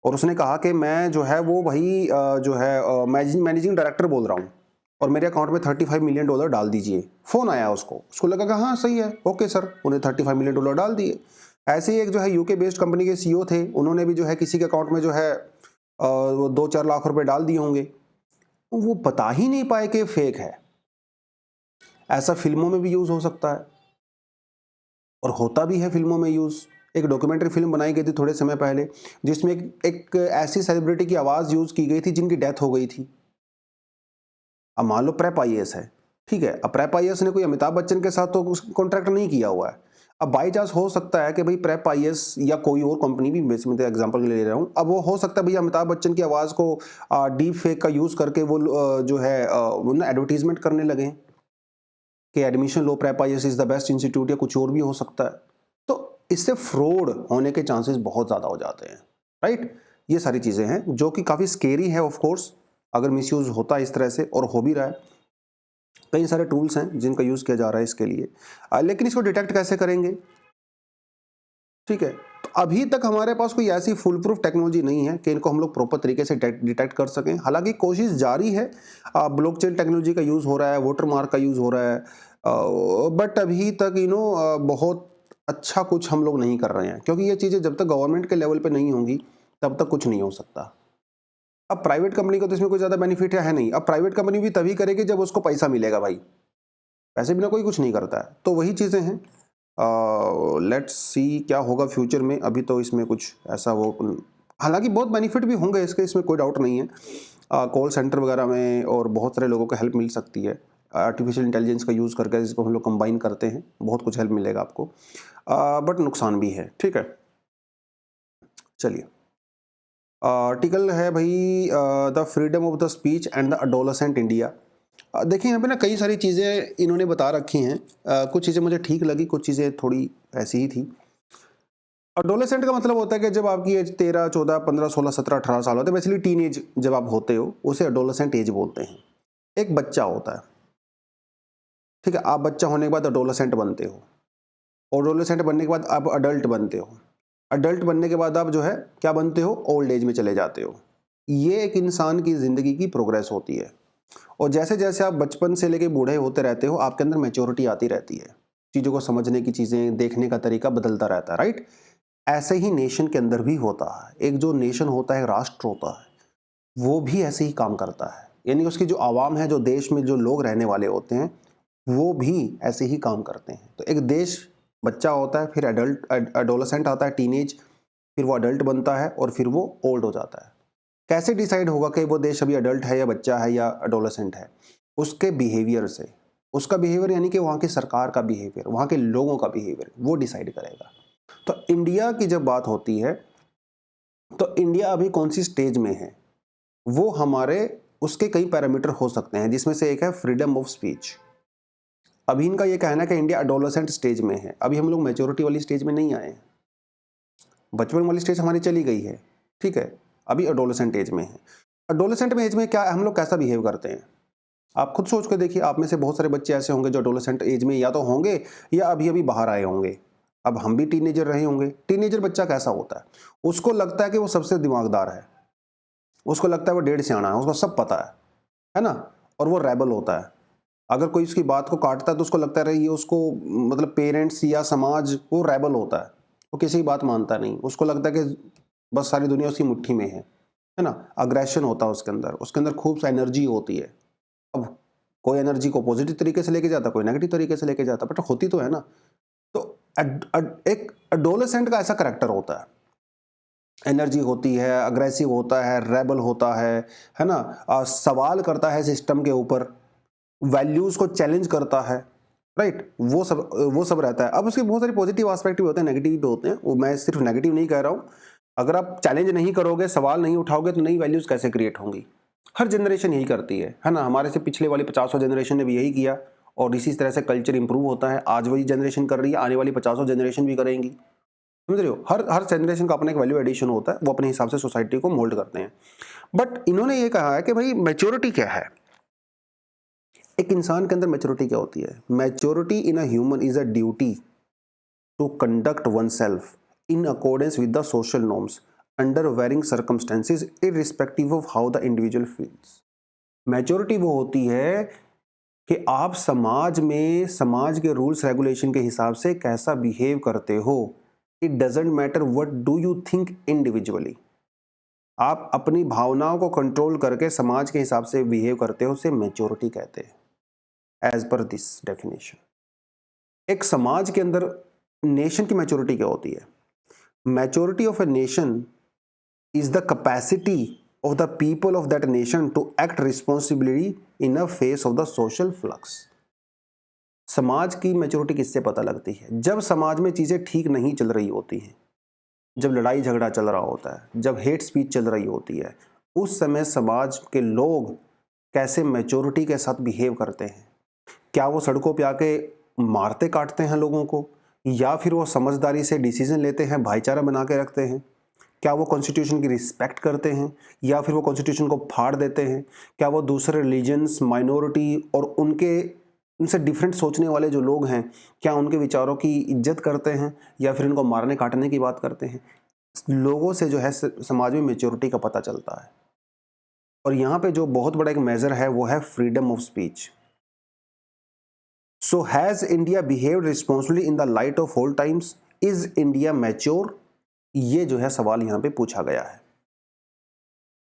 और उसने कहा कि मैं जो है वो भाई जो है मैनेजिंग डायरेक्टर बोल रहा हूँ और मेरे अकाउंट में $35 मिलियन डाल दीजिए। फ़ोन आया उसको लगा कि हाँ सही है, ओके सर, उन्हें $35 मिलियन डाल दिए। ऐसे ही एक जो है यूके बेस्ड कंपनी के सीईओ थे, उन्होंने भी जो है किसी के अकाउंट में जो है वो 2-4 लाख रुपए डाल दिए होंगे। वो बता ही नहीं पाए कि फेक है। ऐसा फिल्मों में भी यूज़ हो सकता है और होता भी है फिल्मों में यूज़। एक डॉक्यूमेंट्री फिल्म बनाई गई थी थोड़े समय पहले, जिसमें एक ऐसी सेलिब्रिटी की आवाज़ यूज़ की गई थी जिनकी डेथ हो गई थी। अब मान लो प्रेप आईएएस है, ठीक है, अब प्रेप आईएएस ने कोई अमिताभ बच्चन के साथ तो कॉन्ट्रैक्ट नहीं किया हुआ है। अब बाई चांस हो सकता है कि भाई प्रेप आईएएस या कोई और कंपनी भी, मैं एग्जांपल के लिए ले रहा हूँ, अब वो हो सकता है भैया अमिताभ बच्चन की आवाज़ को डीप फेक का यूज़ करके वो जो है वो ना एडवर्टीजमेंट करने लगे कि admission low prep IAS is the best institute, या कुछ और भी हो सकता है। तो इससे फ्रॉड होने के चांसेस बहुत ज़्यादा हो जाते हैं, राइट। ये सारी चीज़ें हैं जो कि काफ़ी स्केरी है ऑफ कोर्स, अगर मिसयूज़ होता है इस तरह से, और हो भी रहा है। कई सारे टूल्स हैं जिनका यूज़ किया जा रहा है इसके लिए, लेकिन इसको डिटेक्ट कैसे करेंगे, ठीक है। तो अभी तक हमारे पास कोई ऐसी फुल प्रूफ टेक्नोलॉजी नहीं है कि इनको हम लोग प्रॉपर तरीके से डिटेक्ट कर सकें। हालांकि कोशिश जारी है, ब्लॉकचेन टेक्नोलॉजी का यूज़ हो रहा है, वाटरमार्क का यूज़ हो रहा है, बट अभी तक बहुत अच्छा कुछ हम लोग नहीं कर रहे हैं, क्योंकि ये चीज़ें जब तक गवर्नमेंट के लेवल पे नहीं होंगी तब तक कुछ नहीं हो सकता। अब प्राइवेट कंपनी को तो इसमें कोई ज़्यादा बेनिफिट है नहीं। अब प्राइवेट कंपनी भी तभी करेगी जब उसको पैसा मिलेगा भाई, पैसे बिना कोई कुछ नहीं करता है। तो वही चीज़ें हैं, लेट्स सी क्या होगा फ्यूचर में। अभी तो इसमें कुछ ऐसा वो, हालांकि बहुत बेनिफिट भी होंगे इसके, इसमें कोई डाउट नहीं है। कॉल सेंटर वगैरह में और बहुत सारे लोगों को हेल्प मिल सकती है आर्टिफिशियल इंटेलिजेंस का यूज़ करके, जिसको हम लोग कंबाइन करते हैं, बहुत कुछ हेल्प मिलेगा आपको, बट नुकसान भी है, ठीक है। चलिए, आर्टिकल है भाई the freedom of the speech and the adolescent India. देखिए यहाँ पे ना कई सारी चीज़ें इन्होंने बता रखी हैं, कुछ चीज़ें मुझे ठीक लगी, कुछ चीज़ें थोड़ी ऐसी ही थी। अडोलेसेंट का मतलब होता है कि जब आपकी एज 13, 14, 15, 16, 17, 18 साल होते हैं, बेसिकली टीन एज जब आप होते हो, उसे अडोलेसेंट एज बोलते हैं। एक बच्चा होता है, ठीक है, आप बच्चा होने के बाद अडोलेसेंट बनते हो, अडोलेसेंट बनने के बाद आप अडल्ट बनते हो, अडल्ट बनने के बाद आप जो है क्या बनते हो, ओल्ड एज में चले जाते हो। ये एक इंसान की ज़िंदगी की प्रोग्रेस होती है, और जैसे जैसे आप बचपन से लेके बूढ़े होते रहते हो, आपके अंदर मैच्योरिटी आती रहती है, चीज़ों को समझने की, चीज़ें देखने का तरीका बदलता रहता है, राइट। ऐसे ही नेशन के अंदर भी होता है। एक जो नेशन होता है, राष्ट्र होता है, वो भी ऐसे ही काम करता है, यानी उसकी जो आवाम है, जो देश में जो लोग रहने वाले होते हैं, वो भी ऐसे ही काम करते हैं। तो एक देश बच्चा होता है, फिर एडोलेसेंट आता है, टीनेज, फिर वो अडल्ट बनता है, और फिर वो ओल्ड हो जाता है। कैसे डिसाइड होगा कि वो देश अभी अडल्ट है या बच्चा है या एडोलेसेंट है? उसके बिहेवियर से। उसका बिहेवियर यानी कि वहाँ की सरकार का बिहेवियर, वहाँ के लोगों का बिहेवियर, वो डिसाइड करेगा। तो इंडिया की जब बात होती है, तो इंडिया अभी कौन सी स्टेज में है, वो हमारे उसके कई पैरामीटर हो सकते हैं, जिसमें से एक है फ्रीडम ऑफ स्पीच। अभी इनका ये कहना है कि इंडिया एडोलेसेंट स्टेज में है, अभी हम लोग मैच्योरिटी वाली स्टेज में नहीं आए हैं। बचपन वाली स्टेज हमारी चली गई है, ठीक है, अभी एडोलेसेंट एज में है। एडोलेसेंट में एज में क्या हम लोग कैसा बिहेव करते हैं, आप खुद सोच कर देखिए। आप में से बहुत सारे बच्चे ऐसे होंगे जो एडोलेसेंट एज में या तो होंगे या अभी अभी बाहर आए होंगे। अब हम भी टीनेजर रहे होंगे। टीनेजर बच्चा कैसा होता है, उसको लगता है कि वो सबसे दिमागदार है, उसको लगता है वो डेढ़ सियाना है, उसको सब पता है ना, और वो रेबल होता है। अगर कोई उसकी बात को काटता है तो उसको लगता है ये उसको, मतलब पेरेंट्स या समाज, वो रेबल होता है, वो किसी की बात मानता नहीं, उसको लगता है कि बस सारी दुनिया उसकी मुट्ठी में है ना। अग्रेशन होता है उसके अंदर खूब सा एनर्जी होती है। अब कोई एनर्जी को पॉजिटिव तरीके से लेके जाता, कोई नेगेटिव तरीके से लेके जाता, बट होती तो है ना। तो एक एडोलेसेंट का ऐसा करैक्टर होता है, एनर्जी होती है, अग्रेसिव होता है, रेबल होता है ना, सवाल करता है सिस्टम के ऊपर, वैल्यूज को चैलेंज करता है, राइट, वो सब रहता है। अब उसके बहुत सारे पॉजिटिव एस्पेक्ट भी होते हैं, नेगेटिव भी होते हैं, वो मैं सिर्फ नेगेटिव नहीं कह रहा हूँ। अगर आप चैलेंज नहीं करोगे, सवाल नहीं उठाओगे, तो नई वैल्यूज कैसे क्रिएट होंगी। हर जनरेशन यही करती है ना, हमारे से पिछले वाली 50 जनरेशन ने भी यही किया, और इसी तरह से कल्चर इंप्रूव होता है। आज वही जनरेशन कर रही है, आने वाली 50 जनरेशन भी करेंगी, समझ रहे हो। हर जनरेशन का अपना एक वैल्यू एडिशन होता है, वो अपने हिसाब से सोसाइटी को मोल्ड करते हैं। बट इन्होंने ये कहा है कि भाई मैच्योरिटी क्या है, एक इंसान के अंदर मैच्योरिटी क्या होती है। Maturity in a human is a duty to conduct one self in accordance with the social norms under varying circumstances irrespective of how the individual feels. Maturity वो होती है कि आप समाज में समाज के रूल्स रेगुलेशन के हिसाब से कैसा बिहेव करते हो। It doesn't matter what do you think individually. आप अपनी भावनाओं को कंट्रोल करके समाज के हिसाब से बिहेव करते हो, उसे मैच्योरिटी कहते हैं एज पर दिस डेफिनेशन। एक समाज के अंदर नेशन की मैच्योरिटी क्या होती है। Maturity of a nation is the capacity of the people of that nation to act responsibly in a face of the social flux। समाज की मैच्योरिटी किससे पता लगती है, जब समाज में चीजें ठीक नहीं चल रही होती हैं, जब लड़ाई झगड़ा चल रहा होता है, जब हेट स्पीच चल रही होती है, उस समय समाज के लोग कैसे मैच्योरिटी के साथ बिहेव करते हैं। क्या वो सड़कों पे आके मारते काटते हैं लोगों को, या फिर वो समझदारी से डिसीजन लेते हैं, भाईचारा बना के रखते हैं। क्या वो कॉन्स्टिट्यूशन की रिस्पेक्ट करते हैं, या फिर वो कॉन्स्टिट्यूशन को फाड़ देते हैं। क्या वो दूसरे रिलीजन्स, माइनॉरिटी और उनसे डिफरेंट सोचने वाले जो लोग हैं, क्या उनके विचारों की इज्जत करते हैं, या फिर उनको मारने काटने की बात करते हैं। लोगों से जो है समाज में मैच्योरिटी का पता चलता है। और यहाँ पे जो बहुत बड़ा एक मेजर है वो है freedom of speech. So has India behaved responsibly in the light of all times, is India mature, ये जो है सवाल यहां पे पूछा गया है।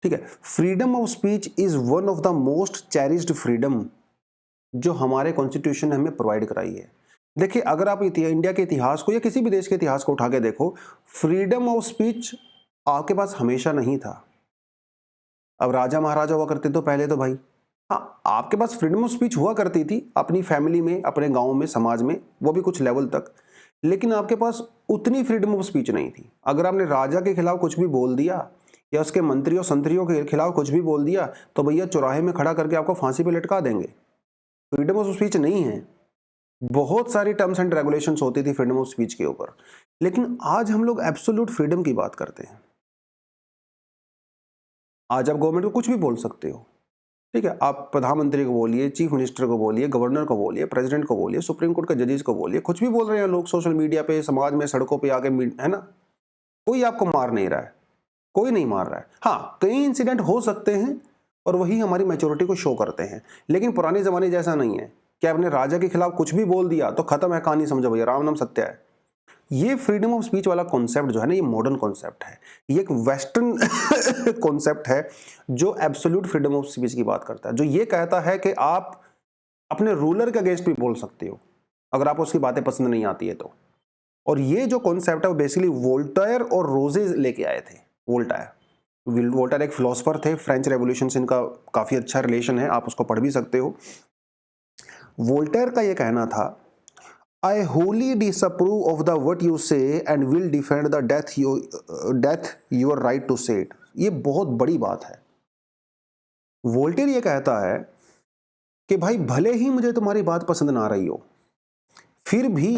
ठीक है, freedom of speech is one of the most cherished freedom जो हमारे कॉन्स्टिट्यूशन ने हमें प्रोवाइड कराई है। देखिए, अगर आप इंडिया के इतिहास को या किसी भी देश के इतिहास को उठा के देखो, फ्रीडम ऑफ स्पीच आपके पास हमेशा नहीं था। अब राजा महाराजा हुआ करते तो पहले तो भाई, हाँ, आपके पास फ्रीडम ऑफ स्पीच हुआ करती थी अपनी फैमिली में, अपने गांव में, समाज में, वो भी कुछ लेवल तक, लेकिन आपके पास उतनी फ्रीडम ऑफ स्पीच नहीं थी। अगर आपने राजा के खिलाफ कुछ भी बोल दिया या उसके मंत्रियों संतरियों के खिलाफ कुछ भी बोल दिया तो भैया चौराहे में खड़ा करके आपको फांसी पे लटका देंगे। फ्रीडम ऑफ स्पीच नहीं है। बहुत सारी टर्म्स एंड रेगुलेशंस होती थी फ्रीडम ऑफ स्पीच के ऊपर, लेकिन आज हम लोग एब्सोल्यूट फ्रीडम की बात करते हैं। आज आप गवर्नमेंट को कुछ भी बोल सकते हो, ठीक है। आप प्रधानमंत्री को बोलिए, चीफ मिनिस्टर को बोलिए, गवर्नर को बोलिए, प्रेसिडेंट को बोलिए, सुप्रीम कोर्ट के जजेस को बोलिए, कुछ भी बोल रहे हैं लोग सोशल मीडिया पे, समाज में, सड़कों पे आके, है ना। कोई आपको मार नहीं रहा है, कोई नहीं मार रहा है। हाँ, कई इंसिडेंट हो सकते हैं और वही हमारी मैच्योरिटी को शो करते हैं, लेकिन पुराने जमाने जैसा नहीं है कि आपने राजा के खिलाफ कुछ भी बोल दिया तो खत्म है कहानी, समझो भैया, राम नाम सत्य है। ये फ्रीडम ऑफ स्पीच वाला कॉन्सेप्ट जो है ना, ये मॉडर्न कॉन्सेप्ट है, ये एक वेस्टर्न कॉन्सेप्ट है जो एब्सोल्यूट फ्रीडम ऑफ स्पीच की बात करता है, जो ये कहता है कि आप अपने रूलर के अगेंस्ट भी बोल सकते हो अगर आपको उसकी बातें पसंद नहीं आती है तो। और ये जो कॉन्सेप्ट है वो बेसिकली वोल्टेयर और रोजे लेके आए थे। वोल्टेयर एक फिलोसफर थे, फ्रेंच रेवोल्यूशन से इनका काफी अच्छा रिलेशन है, आप उसको पढ़ भी सकते हो। वोल्टेयर का ये कहना था, I wholly disapprove of the what you say and will defend the death your right to say it। ये बहुत बड़ी बात है। वोल्टेयर ये कहता है कि भाई भले ही मुझे तुम्हारी बात पसंद ना आ रही हो, फिर भी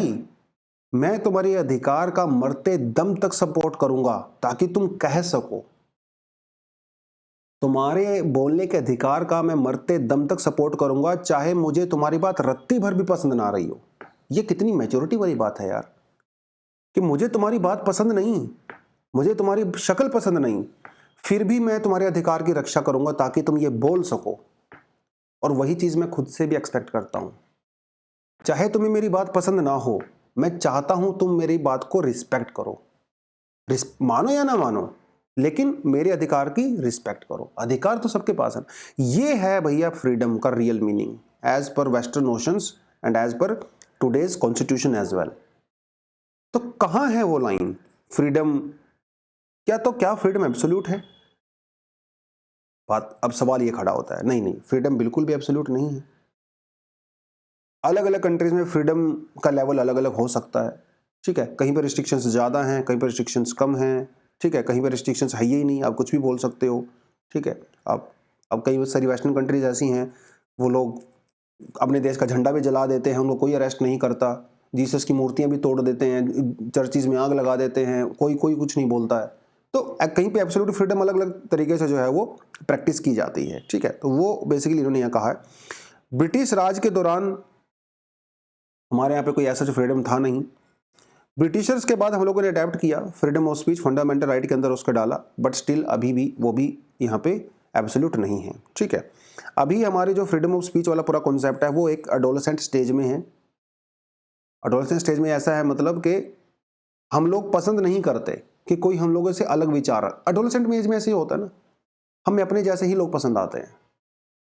मैं तुम्हारे अधिकार का मरते दम तक सपोर्ट करूंगा ताकि तुम कह सको। तुम्हारे बोलने के अधिकार का मैं मरते दम तक सपोर्ट करूंगा, चाहे मुझे तुम्हारी बात रत्ती भर भी पसंद ना आ रही हो। ये कितनी मैच्योरिटी वाली बात है यार, कि मुझे तुम्हारी बात पसंद नहीं, मुझे तुम्हारी शक्ल पसंद नहीं, फिर भी मैं तुम्हारे अधिकार की रक्षा करूंगा ताकि तुम ये बोल सको। और वही चीज मैं खुद से भी एक्सपेक्ट करता हूं। चाहे तुम्हें मेरी बात पसंद ना हो, मैं चाहता हूं तुम मेरी बात को रिस्पेक्ट करो, मानो या ना मानो, लेकिन मेरे अधिकार की रिस्पेक्ट करो। अधिकार तो सबके पास है। ये है भैया फ्रीडम का real meaning as per western notions and as per today's constitution as well. तो कहां है वो लाइन फ्रीडम? क्या फ्रीडम एब्सोल्यूट है? बात, अब सवाल ये खड़ा होता है, नहीं, फ्रीडम बिल्कुल भी एब्सोल्यूट नहीं है। अलग अलग कंट्रीज में फ्रीडम का लेवल अलग अलग हो सकता है, ठीक है। कहीं पर रिस्ट्रिक्शंस ज़्यादा हैं, कहीं पर रिस्ट्रिक्शंस कम हैं, ठीक है। कहीं पर रिस्ट्रिक्शंस है ही नहीं, आप कुछ भी बोल सकते हो, ठीक है। अब कई सारी वेस्टर्न कंट्रीज ऐसी हैं, वो लोग अपने देश का झंडा भी जला देते हैं, उनको कोई अरेस्ट नहीं करता, जीसस की मूर्तियां भी तोड़ देते हैं, चर्चिज में आग लगा देते हैं, कोई कुछ नहीं बोलता है। तो कहीं पे एब्सोल्यूट फ्रीडम अलग अलग तरीके से जो है वो प्रैक्टिस की जाती है, ठीक है। तो वो बेसिकली इन्होंने यहाँ कहा है। ब्रिटिश राज के दौरान हमारे यहाँ पे कोई ऐसा जो फ्रीडम था नहीं। ब्रिटिशर्स के बाद हम लोगों ने अडेप्ट किया, freedom of speech fundamental right के अंदर उसको डाला, बट स्टिल अभी भी वो भी यहाँ पे एब्सोल्यूट नहीं है, ठीक है। अभी हमारे जो फ्रीडम ऑफ स्पीच वाला पूरा कॉन्सेप्ट है वो एक एडोलेसेंट स्टेज में है। एडोलेसेंट स्टेज में ऐसा है मतलब कि हम लोग पसंद नहीं करते कि कोई हम लोगों से अलग विचार। एडोलेसेंट एज में ऐसे ही होता है ना, हमें अपने जैसे ही लोग पसंद आते हैं,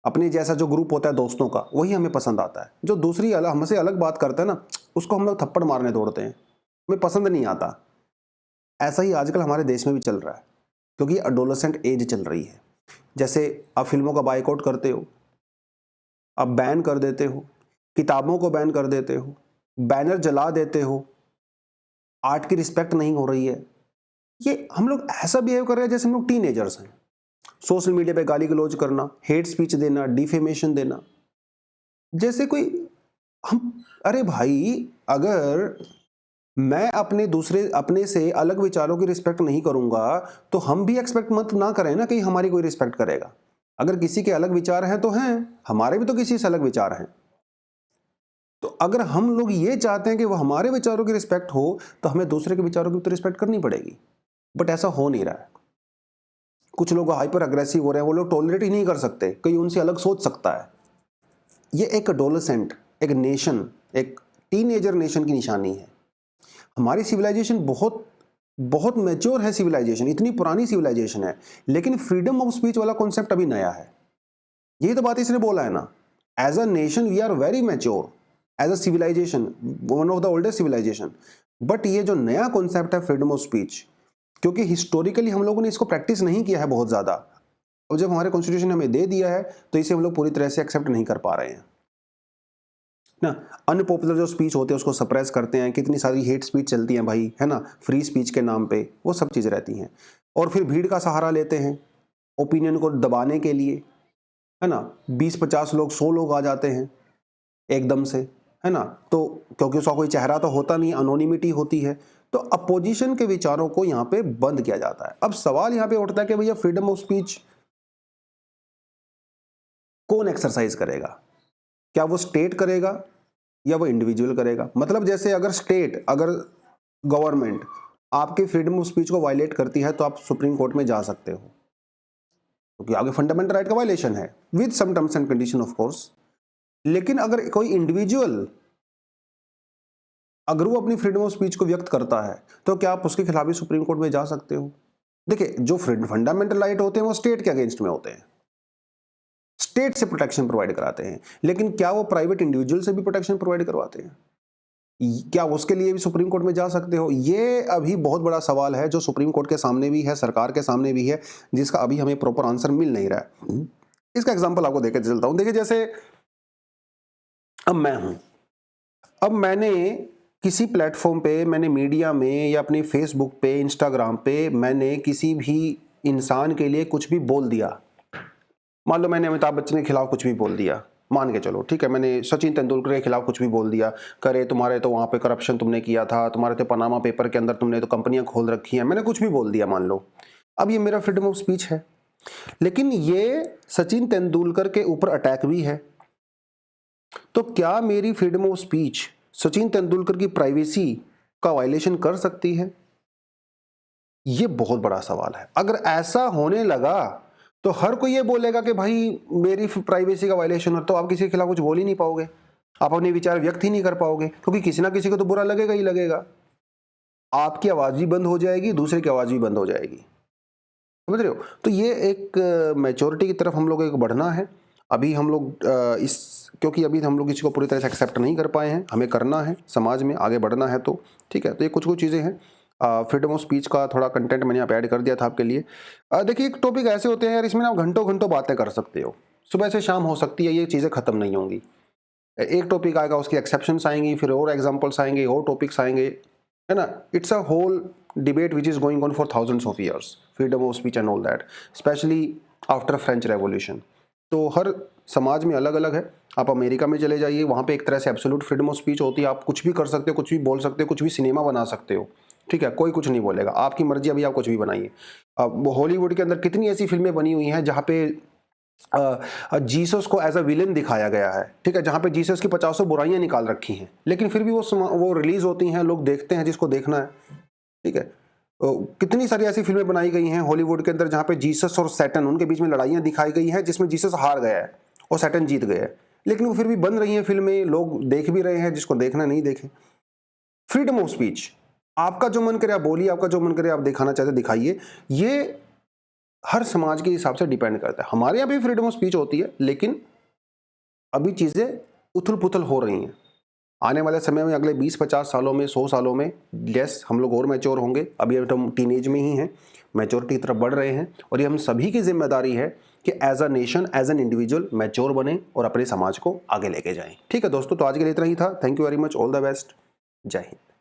अपने जैसा जो ग्रुप होता है दोस्तों का वही हमें पसंद आता है। जो दूसरी हमसे अलग बात करता है ना, उसको हम लोग थप्पड़ मारने दौड़ते हैं, हमें पसंद नहीं आता। ऐसा ही आजकल हमारे देश में भी चल रहा है, क्योंकि एडोलेसेंट एज चल रही है। जैसे आप फिल्मों का बायकॉट करते हो, आप बैन कर देते हो, किताबों को बैन कर देते हो, बैनर जला देते हो, आर्ट की रिस्पेक्ट नहीं हो रही है। ये हम लोग ऐसा बिहेव कर रहे हैं जैसे हम लोग टीनेजर्स हैं। सोशल मीडिया पे गाली गलौज करना, हेट स्पीच देना, डिफेमेशन देना, जैसे कोई हम, अरे भाई अगर मैं अपने से अलग विचारों की रिस्पेक्ट नहीं करूंगा तो हम भी एक्सपेक्ट मत ना करें ना कि हमारी कोई रिस्पेक्ट करेगा। अगर किसी के अलग विचार हैं तो हैं, हमारे भी तो किसी से अलग विचार हैं। तो अगर हम लोग ये चाहते हैं कि वो हमारे विचारों की रिस्पेक्ट हो तो हमें दूसरे के विचारों की तो रिस्पेक्ट करनी पड़ेगी, बट ऐसा हो नहीं रहा है। कुछ लोग हाइपर अग्रेसिव हो रहे हैं, वो लोग टॉलरेट ही नहीं कर सकते, कोई उनसे अलग सोच सकता है। ये एक एडोलेसेंट, एक नेशन, एक टीनेजर नेशन की निशानी है। हमारी सिविलाइजेशन बहुत बहुत मैच्योर है, सिविलाइजेशन इतनी पुरानी सिविलाइजेशन है, लेकिन फ्रीडम ऑफ स्पीच वाला कॉन्सेप्ट अभी नया है। यही तो बात इसने बोला है ना, as a nation we are very mature, as a civilization one of the oldest civilization. But ये जो नया कॉन्सेप्ट है फ्रीडम ऑफ स्पीच, क्योंकि हिस्टोरिकली हम लोगों ने इसको प्रैक्टिस नहीं किया है बहुत ज्यादा, और जब हमारे कॉन्स्टिट्यूशन ने हमें दे दिया है तो इसे हम लोग पूरी तरह से एक्सेप्ट नहीं कर पा रहे हैं ना। अनपॉपुलर जो स्पीच होते हैं उसको सप्रेस करते हैं, कितनी सारी हेट स्पीच चलती हैं भाई, है ना, फ्री स्पीच के नाम पे, वो सब चीज़ रहती हैं। और फिर भीड़ का सहारा लेते हैं ओपिनियन को दबाने के लिए, है ना। 20-50 लोग, 100 लोग आ जाते हैं एकदम से, है ना। तो क्योंकि उसका कोई चेहरा तो होता नहीं, अनोनिमिटी होती है, तो अपोजिशन के विचारों को यहाँ पे बंद किया जाता है। अब सवाल यहाँ पे उठता है कि भैया फ्रीडम ऑफ स्पीच कौन एक्सरसाइज करेगा? क्या वो स्टेट करेगा या वो इंडिविजुअल करेगा? मतलब जैसे अगर स्टेट, अगर गवर्नमेंट आपके फ्रीडम ऑफ स्पीच को वायलेट करती है तो आप सुप्रीम कोर्ट में जा सकते हो, क्योंकि आगे फंडामेंटल राइट का वायलेशन है, with some terms and condition of course. लेकिन अगर कोई इंडिविजुअल अगर वो अपनी फ्रीडम ऑफ स्पीच को व्यक्त करता है तो क्या आप उसके खिलाफ भी सुप्रीम कोर्ट में जा सकते हो? देखिए, जो फंडामेंटल राइट होते हैं वो स्टेट के अगेंस्ट में होते हैं, स्टेट से प्रोटेक्शन प्रोवाइड कराते हैं, लेकिन क्या वो प्राइवेट इंडिविजुअल से भी प्रोटेक्शन प्रोवाइड करवाते हैं? क्या उसके लिए भी सुप्रीम कोर्ट में जा सकते हो? ये अभी बहुत बड़ा सवाल है जो सुप्रीम कोर्ट के सामने भी है, सरकार के सामने भी है, जिसका अभी हमें प्रॉपर आंसर मिल नहीं रहा है। इसका एग्जांपल आपको देकर चलता हूं। देखिए, जैसे अब मैं हूं, अब मैंने किसी प्लेटफॉर्म पे, मैंने मीडिया में या अपने फेसबुक पे, इंस्टाग्राम पे, मैंने किसी भी इंसान के लिए कुछ भी बोल दिया। मान लो मैंने अमिताभ बच्चन के खिलाफ कुछ भी बोल दिया, मान के चलो, ठीक है, मैंने सचिन तेंदुलकर के खिलाफ कुछ भी बोल दिया, करे तुम्हारे तो वहाँ पे करप्शन तुमने किया था, तुम्हारे तो पनामा पेपर के अंदर तुमने तो कंपनियां खोल रखी हैं, मैंने कुछ भी बोल दिया मान लो। अब ये मेरा फ्रीडम ऑफ स्पीच है, लेकिन ये सचिन तेंदुलकर के ऊपर अटैक भी है। तो क्या मेरी freedom of speech Sachin Tendulkar की प्राइवेसी का वायलेशन कर सकती है? ये बहुत बड़ा सवाल है। अगर ऐसा होने लगा तो हर कोई ये बोलेगा कि भाई मेरी प्राइवेसी का वायलेशन है, तो आप किसी के खिलाफ कुछ बोल ही नहीं पाओगे, आप अपने विचार व्यक्त ही नहीं कर पाओगे, क्योंकि किसी ना किसी को तो बुरा लगेगा ही लगेगा। आपकी आवाज भी बंद हो जाएगी, दूसरे की आवाज भी बंद हो जाएगी, समझ रहे हो? तो ये एक मैच्योरिटी की तरफ हम लोग एक बढ़ना है। अभी हम लोग क्योंकि अभी हम लोग किसी को पूरी तरह से एक्सेप्ट नहीं कर पाए हैं, हमें करना है, समाज में आगे बढ़ना है, तो ठीक है। तो ये कुछ चीज़ें हैं। फ्रीडम ऑफ स्पीच का थोड़ा कंटेंट मैंने यहाँ पे ऐड कर दिया था आपके लिए। देखिए, एक टॉपिक ऐसे होते हैं यार, इसमें आप घंटों घंटों बातें कर सकते हो, सुबह से शाम हो सकती है, ये चीज़ें खत्म नहीं होंगी। एक टॉपिक आएगा, उसकी एक्सेप्शंस आएंगी, फिर और एग्जांपल्स आएंगे, और टॉपिक्स आएंगे, है ना। It's a whole debate which is going on for thousands of years, freedom of speech and all that, specially after French revolution. तो हर समाज में अलग अलग है। आप अमेरिका में चले जाइए, वहाँ पे एक तरह से एब्सोल्यूट फ्रीडम ऑफ स्पीच होती है, आप कुछ भी कर सकते हो, कुछ भी बोल सकते हो, कुछ भी सिनेमा बना सकते हो, ठीक है, कोई कुछ नहीं बोलेगा, आपकी मर्जी, अभी आप कुछ भी बनाइए। अब हॉलीवुड के अंदर कितनी ऐसी फिल्में बनी हुई हैं जहाँ पे जीसस को एज अ विलेन दिखाया गया है, ठीक है, जहाँ पे जीसस की 50 बुराइयां निकाल रखी हैं, लेकिन फिर भी वो रिलीज होती हैं, लोग देखते हैं जिसको देखना है, ठीक है। कितनी सारी ऐसी फिल्में बनाई गई हैं हॉलीवुड के अंदर जहाँ पे जीसस और सैटन, उनके बीच में लड़ाइयाँ दिखाई गई हैं, जिसमें जीसस हार गया है और सैटन जीत गया है, लेकिन वो फिर भी बन रही हैं फिल्में, लोग देख भी रहे हैं, जिसको देखना नहीं देखें। फ्रीडम ऑफ स्पीच, आपका जो मन करे आप बोलिए, आपका जो मन करे आप दिखाना चाहते दिखाइए, ये हर समाज के हिसाब से डिपेंड करता है। हमारे यहाँ भी फ्रीडम ऑफ स्पीच होती है, लेकिन अभी चीज़ें उथल पुथल हो रही हैं। आने वाले समय में, अगले 20-50 सालों में, 100 सालों में, यस, हम लोग और मैच्योर होंगे। अभी हम टीनेज में ही हैं, मैच्योरिटी की तरफ बढ़ रहे हैं, और ये हम सभी की जिम्मेदारी है कि as a nation, as an individual mature बने और अपने समाज को आगे लेके जाएं। ठीक है दोस्तों, तो आज के लिए इतना ही था। Thank you very much, all the best, जय हिंद।